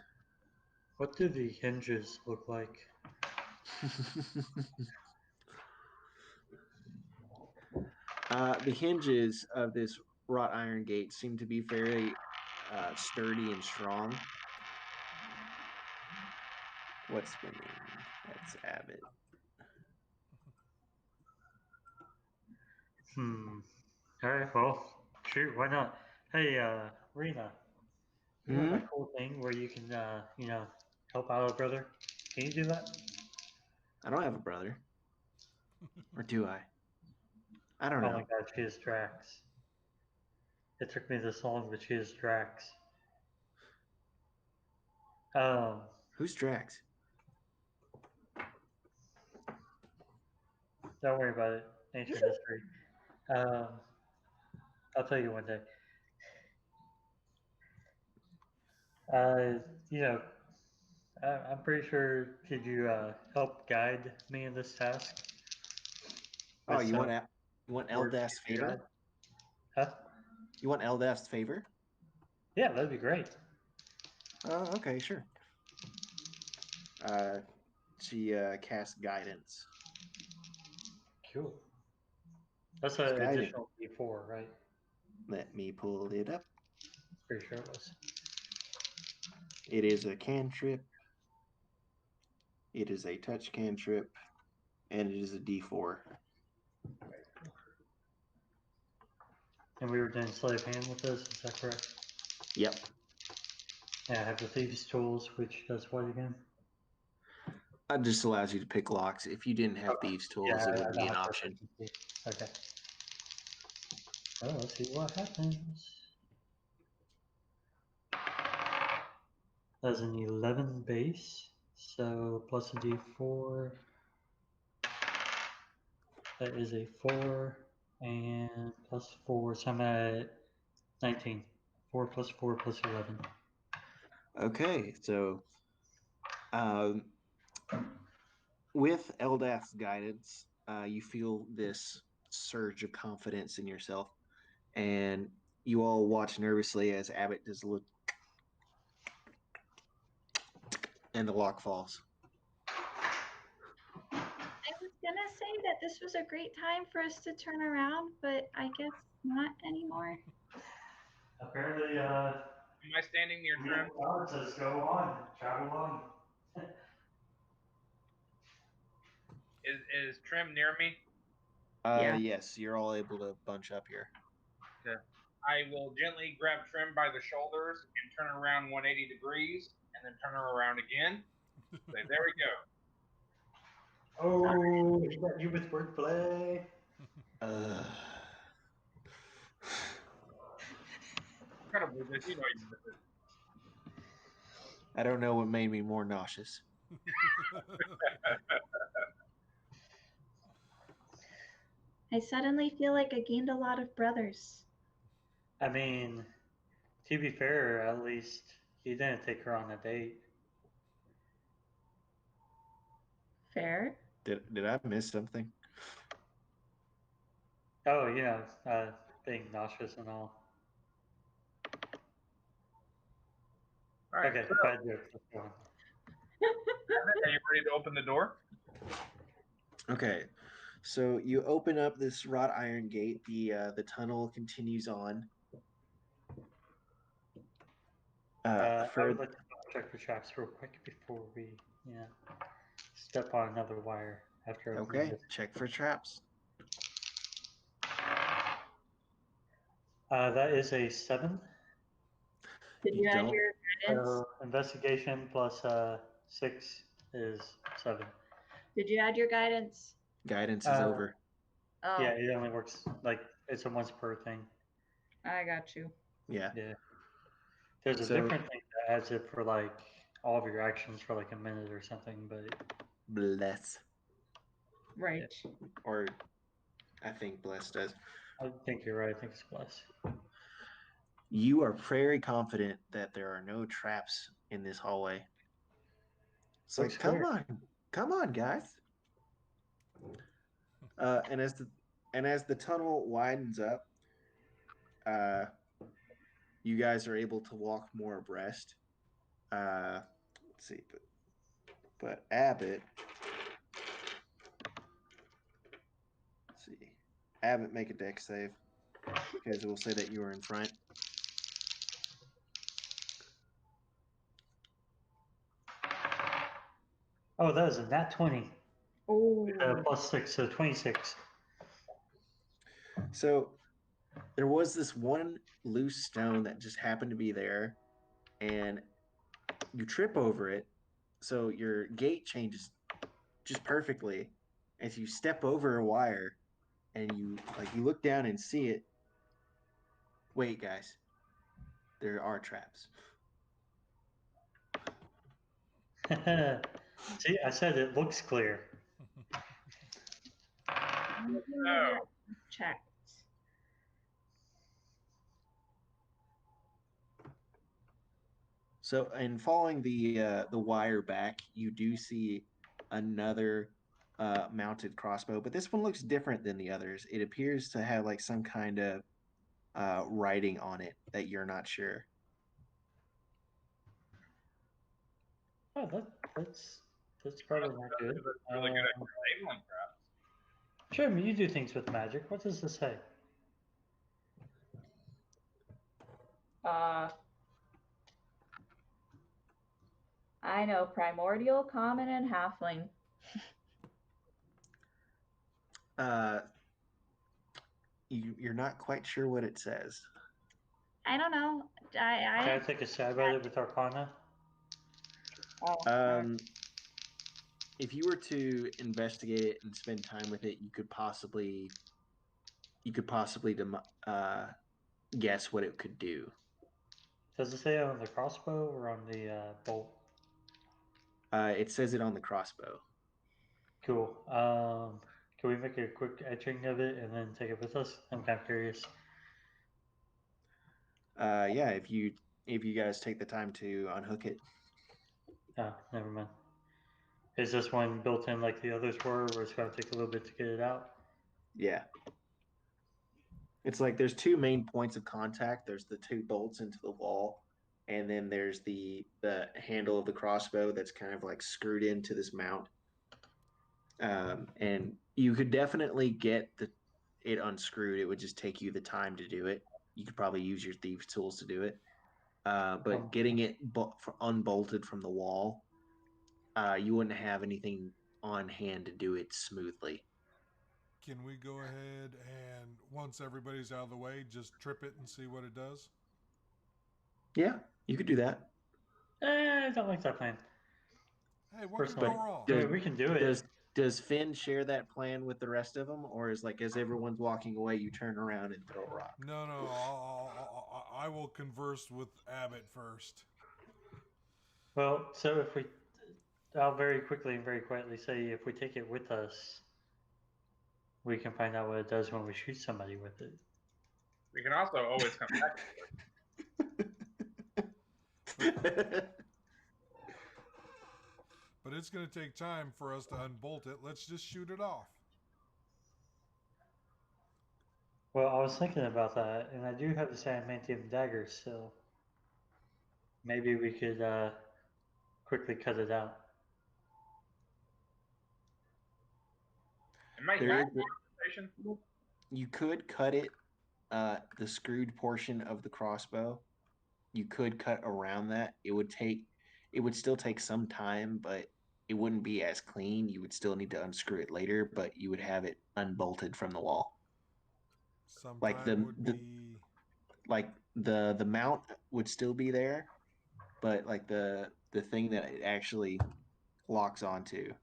What do the hinges look like? The hinges of this wrought iron gate seem to be very sturdy and strong. What's spinning? That's Abbott. All right, well, shoot, why not? Hey, Rena, you know that cool thing where you can, help out a brother? Can you do that? I don't have a brother. Or do I? I don't Oh know. my god, she is Drax. It took me this long, but she is Drax. Who's Drax? Don't worry about it. Ancient history. I'll tell you one day. You know, I'm pretty sure. Could you help guide me in this task? Oh, With you some want words Eldath's you favor? guide? Huh? You want Eldath's favor? Yeah, that'd be great. Okay, sure. She casts guidance. Cool. That's an additional D4, right? Let me pull it up. Pretty sure it was. It is a cantrip. It is a touch cantrip, and it is a D4. And we were doing slave hand with this, is that correct? Yep. Yeah, I have the thieves' tools, which does what again? It just allows you to pick locks. If you didn't have thieves' tools, it I wouldn't be don't an have option. Okay. Well, let's see what happens. That's an 11 base, so plus a d4. That is a 4, and plus 4, so I'm at 19. 4 plus 4 plus 11. Okay, so with Eldath's guidance, you feel this surge of confidence in yourself, and you all watch nervously as Abbott does look, and the lock falls. I was gonna say that this was a great time for us to turn around, but I guess not anymore. Apparently, Am I standing near Trim? God says go on, travel on. Is Trim near me? Yeah. Yes, you're all able to bunch up here. Okay. I will gently grab Trim by the shoulders and turn around 180 degrees, and then turn her around again. Say, there we go. Oh, he got you with wordplay. What kind of business? You know you did it. I don't know what made me more nauseous. I suddenly feel like I gained a lot of brothers. I mean, to be fair, at least he didn't take her on a date. Fair. Did I miss something? Oh, yeah, being nauseous and all. All right. Okay, So, bad joke. Let's go on. are you ready to open the door? Okay, so you open up this wrought iron gate. The tunnel continues on. I would like to check for traps real quick before we, step on another wire after opening Okay, this. check for traps. That is a 7. Did you add don't. your guidance? So investigation plus 6 is 7. Did you add your guidance? Guidance is over. Oh, Yeah, it only works like it's a once per thing. I got you. Yeah. Yeah. There's a So- different thing that adds it for like all of your actions for like a minute or something, but Bless. Right. Or I think Bless does. I think you're right. I think it's plus. You are very confident that there are no traps in this hallway. So Looks come clear. come on, guys. And as the tunnel widens up, you guys are able to walk more abreast. Let's see, but Abbott. Let's see, Abbott, make a dex save because it will say that you are in front. Oh, that is a nat 20. Oh, Plus 6, so 26. So there was this one loose stone that just happened to be there, and you trip over it. So your gait changes just perfectly as you step over a wire, and you look down and see it. Wait, guys, there are traps. See, I said it looks clear. No. checked. So, in following the wire back, you do see another mounted crossbow, but this one looks different than the others. It appears to have like some kind of writing on it that you're not sure. Oh, that's probably not good. That's really good at labeling traps. Jeremy, you do things with magic. What does this say? I know primordial, common, and halfling. You're not quite sure what it says. I don't know. Can I take a stab at it with Arcana? If you were to investigate it and spend time with it, you could possibly guess what it could do. Does it say on the crossbow or on the bolt? It says it on the crossbow. Cool. Can we make a quick etching of it and then take it with us? I'm kind of curious. Yeah, if you guys take the time to unhook it. Oh, never mind. Is this one built in like the others were, or it's going to take a little bit to get it out? Yeah. It's like there's two main points of contact. There's the two bolts into the wall, and then there's the handle of the crossbow that's kind of like screwed into this mount. And you could definitely get it unscrewed. It would just take you the time to do it. You could probably use your thieves' tools to do it. But getting it unbolted from the wall, you wouldn't have anything on hand to do it smoothly. Can we go ahead and once everybody's out of the way, just trip it and see what it does? Yeah, you could do that. I don't like that plan. Hey, what could go Personally, wrong? I mean, we can do it. Does Finn share that plan with the rest of them, or is like as everyone's walking away, you turn around and throw a rock? No, I will converse with Abbott first. Well, so if we, I'll very quickly and very quietly say if we take it with us, we can find out what it does when we shoot somebody with it. We can also always come back. But it's going to take time for us to unbolt it. Let's just shoot it off. Well, I was thinking about that, and I do have the Sadamantium dagger, so maybe we could quickly cut it out. It might There have is conversation. You could cut it, the screwed portion of the crossbow. You could cut around that. It would still take some time, but it wouldn't be as clean. You would still need to unscrew it later, but you would have it unbolted from the wall. Sometime Like would be like the mount would still be there, but like the thing that it actually locks onto,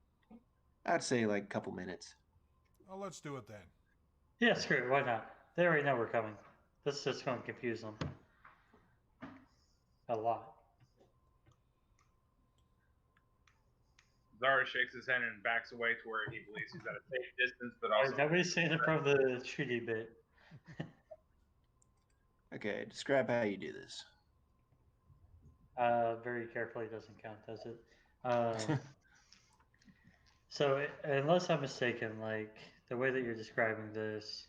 I'd say like a couple minutes. Oh, let's do it then. Yeah, screw it. Why not? They already know we're coming. This is just going to confuse them a lot. Zara shakes his head and backs away to where he believes he's at a safe distance, but Alright, also. nobody's standing from the treaty bit. Okay, describe how you do this. Very carefully doesn't count, does it? So, unless I'm mistaken, like the way that you're describing this,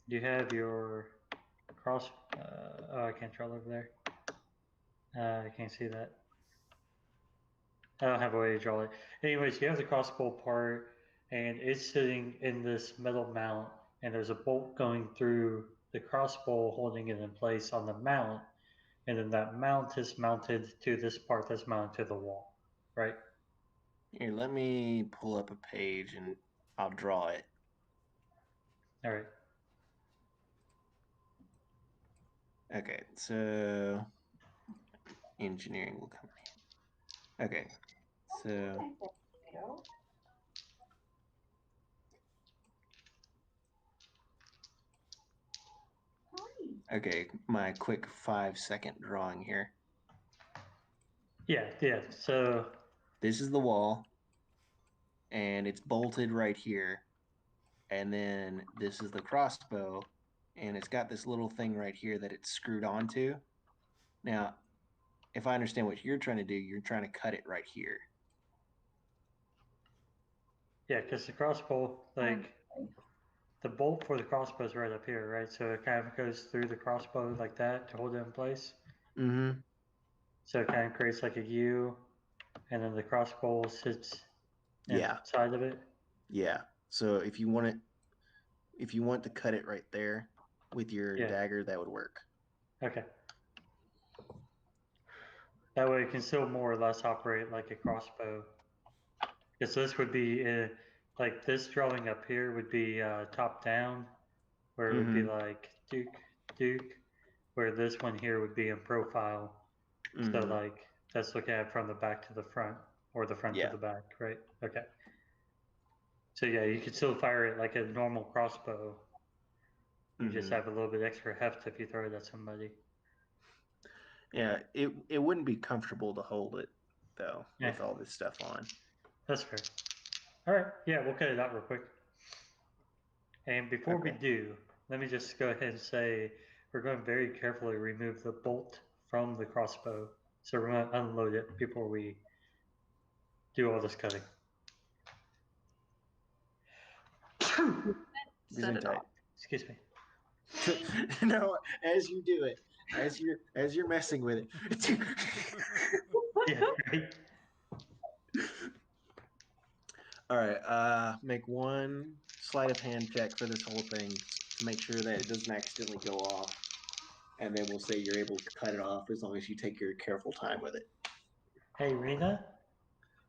you have your cross. Oh, I can't draw over there. I can't see that. I don't have a way to draw it. Anyways, you have the crossbow part, and it's sitting in this metal mount, and there's a bolt going through the crossbow holding it in place on the mount, and then that mount is mounted to this part that's mounted to the wall, right? Here, let me pull up a page and I'll draw it. All right. Okay, so engineering will come in. Okay, so okay, my quick 5-second drawing here. Yeah. So This is the wall, and it's bolted right here. And then this is the crossbow, and it's got this little thing right here that it's screwed onto. Now, if I understand what you're trying to do, you're trying to cut it right here. yeah, because the crossbow, like the bolt for the crossbow is right up here, right? So it kind of goes through the crossbow like that to hold it in place. Mm-hmm. So it kind of creates like a U, and then the crossbow sits Yeah. inside of it. Yeah. So if you want to cut it right there with your dagger, that would work. Okay. That way it can still more or less operate like a crossbow. Because this would be, like this drawing up here would be top down, where it would be like Duke, where this one here would be in profile. So like that's looking at it from the back to the front, or the front to the back, right? Okay. So yeah, you could still fire it like a normal crossbow. You just have a little bit extra heft if you throw it at somebody. Yeah, it wouldn't be comfortable to hold it though with all this stuff on. That's fair. All right, yeah, we'll cut it out real quick. And before we do, let me just go ahead and say we're going to very carefully remove the bolt from the crossbow. So we're going to unload it before we do all this cutting. Excuse me. No, as you do it, as you're messing with it. Yeah, right. All right, make one sleight of hand check for this whole thing to make sure that it doesn't accidentally go off, and then we'll say you're able to cut it off as long as you take your careful time with it. Hey, Rena,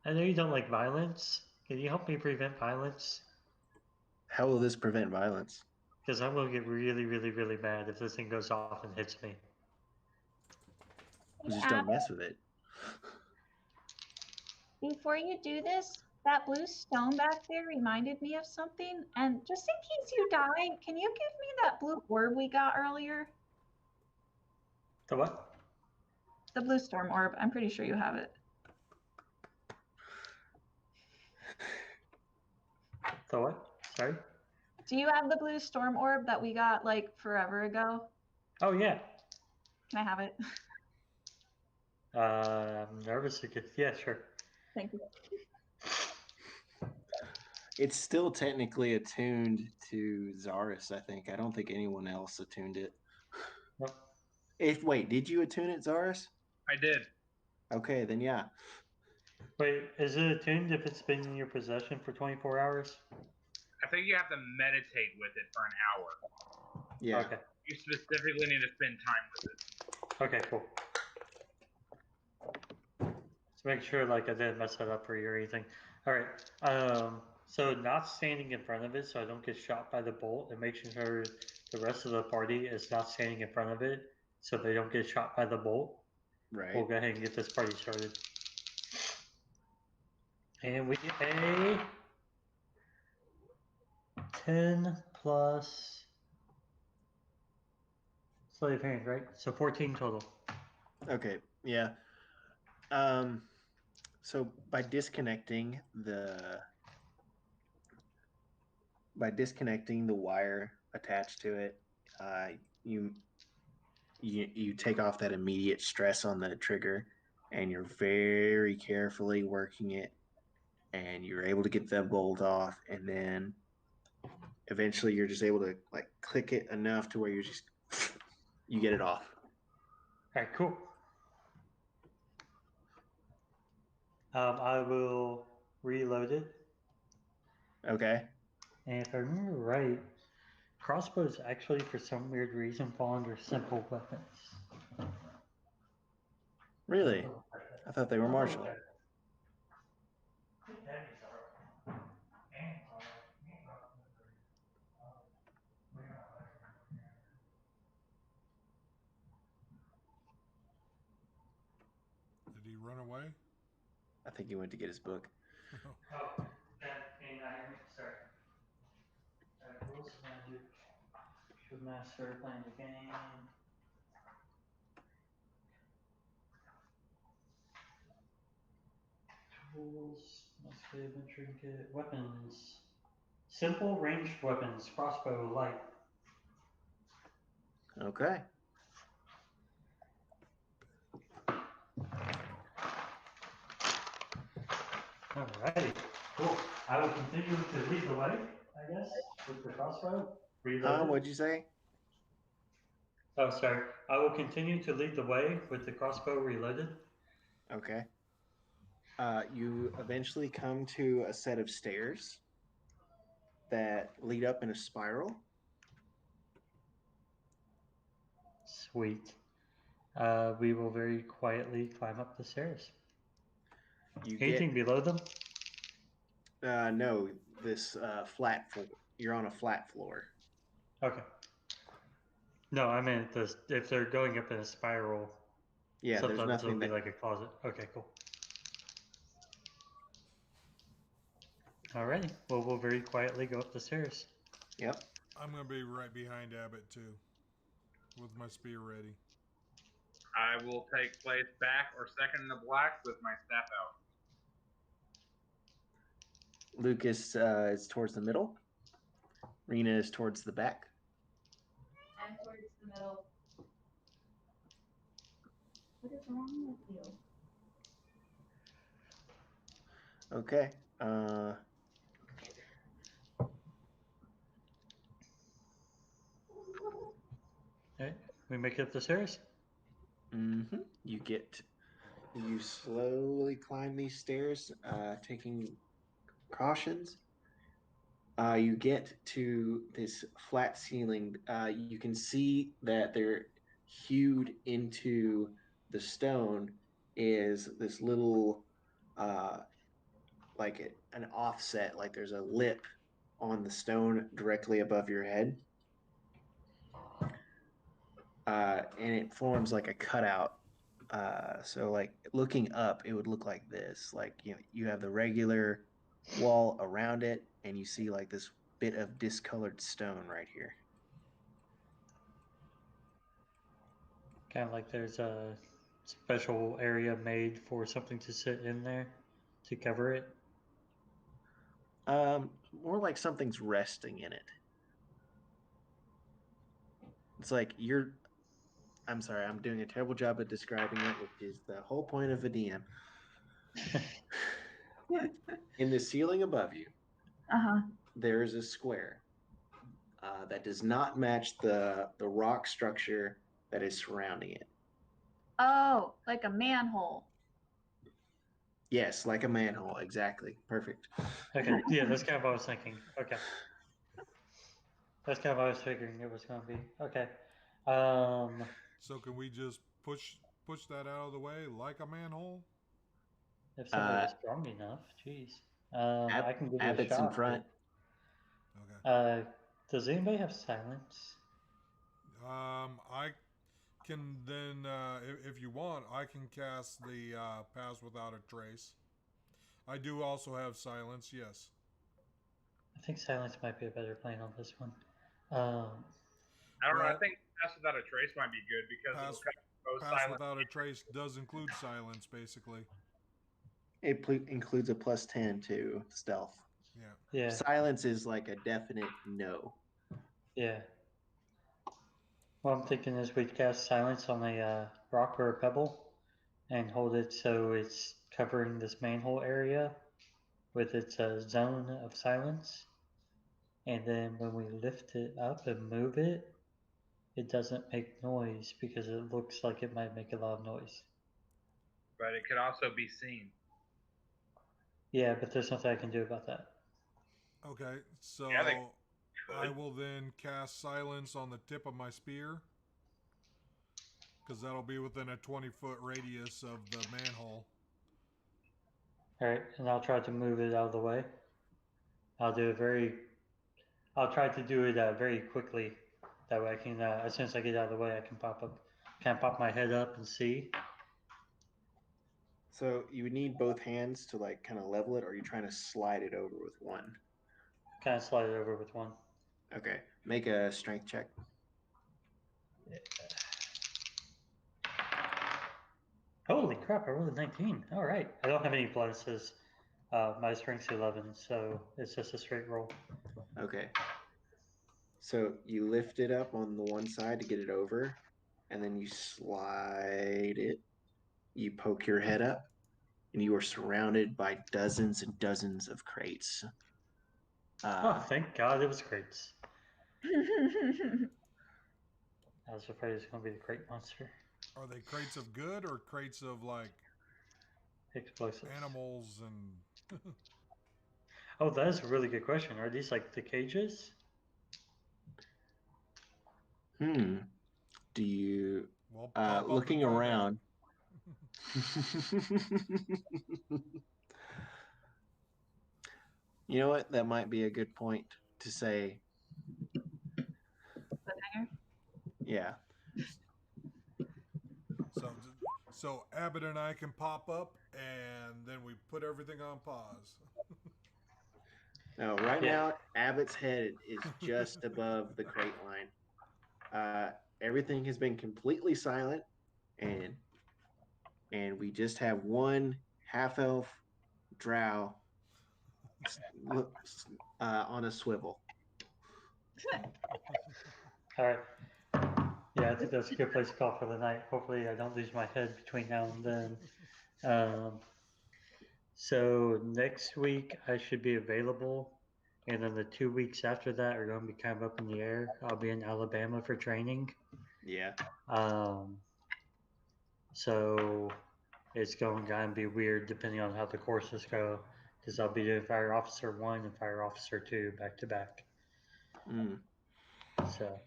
I know you don't like violence. Can you help me prevent violence? How will this prevent violence? Because I'm going to get really, really, really mad if this thing goes off and hits me. Just don't mess with it. Before you do this, that blue stone back there reminded me of something. And just in case you die, can you give me that blue orb we got earlier? The what? The blue storm orb. I'm pretty sure you have it. The what? Sorry? Do you have the blue storm orb that we got like forever ago? Oh, yeah. Can I have it? I'm nervous to get. Yeah, sure. Thank you. It's still technically attuned to Zaris, I think. I don't think anyone else attuned it. Nope. Wait, did you attune it, Zaris? I did. Okay, then yeah. Wait, is it attuned if it's been in your possession for 24 hours? I think you have to meditate with it for an hour. Yeah. Okay. You specifically need to spend time with it. Okay, cool. Just make sure like I didn't mess that up for you or anything. All right. So not standing in front of it, so I don't get shot by the bolt, and making sure the rest of the party is not standing in front of it, so they don't get shot by the bolt. Right. We'll go ahead and get this party started. And we get a 10 plus slave hand, right? So 14 total. Okay. Yeah. So by disconnecting the wire attached to it, you take off that immediate stress on the trigger, and you're very carefully working it, and you're able to get that bolt off, and then eventually you're just able to like click it enough to where you get it off. All right, cool. I will reload it. Okay. And if I remember right, crossbows actually, for some weird reason, fall under simple weapons. Really? I thought they were martial. Did he run away? I think he went to get his book. Oh, sorry. Rules of magic. Should master playing the game. Tools, must be a trinket. Weapons. Simple ranged weapons. Crossbow, light. Okay. Alrighty, cool. I will continue to lead the way, I guess, with the crossbow. Reloaded. What'd you say? Oh, sorry. I will continue to lead the way with the crossbow reloaded. Okay. You eventually come to a set of stairs that lead up in a spiral. Sweet. We will very quietly climb up the stairs. Anything below them? No, this flat floor. You're on a flat floor. Okay. No, I meant if they're going up in a spiral. Yeah, there's sometimes nothing it'll be like a closet. Okay, cool. Alrighty. Well, we'll very quietly go up the stairs. Yep. I'm gonna be right behind Abbott too, with my spear ready. I will take place back or second in the black with my staff out. Lucas is towards the middle. Rena is towards the back. I'm towards the middle. What is wrong with you? Okay. Okay. We make it up the stairs? Mm-hmm. You slowly climb these stairs, taking precautions. You get to this flat ceiling. You can see that they're hewed into the stone is this little, like an offset, like there's a lip on the stone directly above your head. And it forms like a cutout. So like looking up, it would look like this. Like you have the regular wall around it, and you see like this bit of discolored stone right here. Kind of like there's a special area made for something to sit in there to cover it. More like something's resting in it. It's like I'm sorry, I'm doing a terrible job at describing it, which is the whole point of a DM. In the ceiling above you, there is a square that does not match the rock structure that is surrounding it. Oh, like a manhole. Yes, like a manhole. Exactly. Perfect. Okay, yeah, that's kind of what I was thinking. Okay. That's kind of what I was figuring it was going to be. Okay. So can we just push that out of the way like a manhole? If somebody was strong enough, jeez. I can give it a Abbott's shot. in front. Okay. Does anybody have silence? I can then, if you want, I can cast the Pass Without a Trace. I do also have silence, yes. I think silence might be a better plan on this one. I don't know. I Well, think Pass Without a Trace might be good because Pass, it'll kind of go pass silent. Without a Trace does include silence, basically. It includes a +10 to stealth. Yeah. Yeah. Silence is like a definite no. Yeah. What I'm thinking is we cast silence on a rock or a pebble and hold it so it's covering this manhole area with its zone of silence. And then when we lift it up and move it, it doesn't make noise because it looks like it might make a lot of noise. But it could also be seen. Yeah, but there's nothing I can do about that. Okay, so Yeah, I will then cast silence on the tip of my spear. Because that'll be within a 20-foot radius of the manhole. Alright, and I'll try to move it out of the way. I'll try to do it very quickly. That way I can, as soon as I get out of the way, I can pop my head up and see. So you would need both hands to like kind of level it, or are you trying to slide it over with one? Kind of slide it over with one. Okay, make a strength check. Yeah. Holy crap, I rolled a 19. Alright, I don't have any bonuses. My strength's 11, so it's just a straight roll. Okay. So you lift it up on the one side to get it over, and then you slide it. You poke your head up, and you are surrounded by dozens and dozens of crates. Oh, thank God it was crates. I was afraid it was going to be the crate monster. Are they crates of good or crates of like Explosives. animals and... Oh, that is a really good question. Are these like the cages? Do you Well, pop up looking and find around? You know what? That might be a good point to say. Yeah. So Abbott and I can pop up, and then we put everything on pause. No, right now Abbott's head is just above the crate line. Everything has been completely silent, and we just have one half elf drow on a swivel. All right. Yeah, I think that's a good place to call for the night. Hopefully, I don't lose my head between now and then. So next week I should be available, and then the 2 weeks after that are going to be kind of up in the air. I'll be in Alabama for training. Yeah. So it's going to be weird depending on how the courses go, because I'll be doing Fire Officer 1 and Fire Officer 2 back to back. So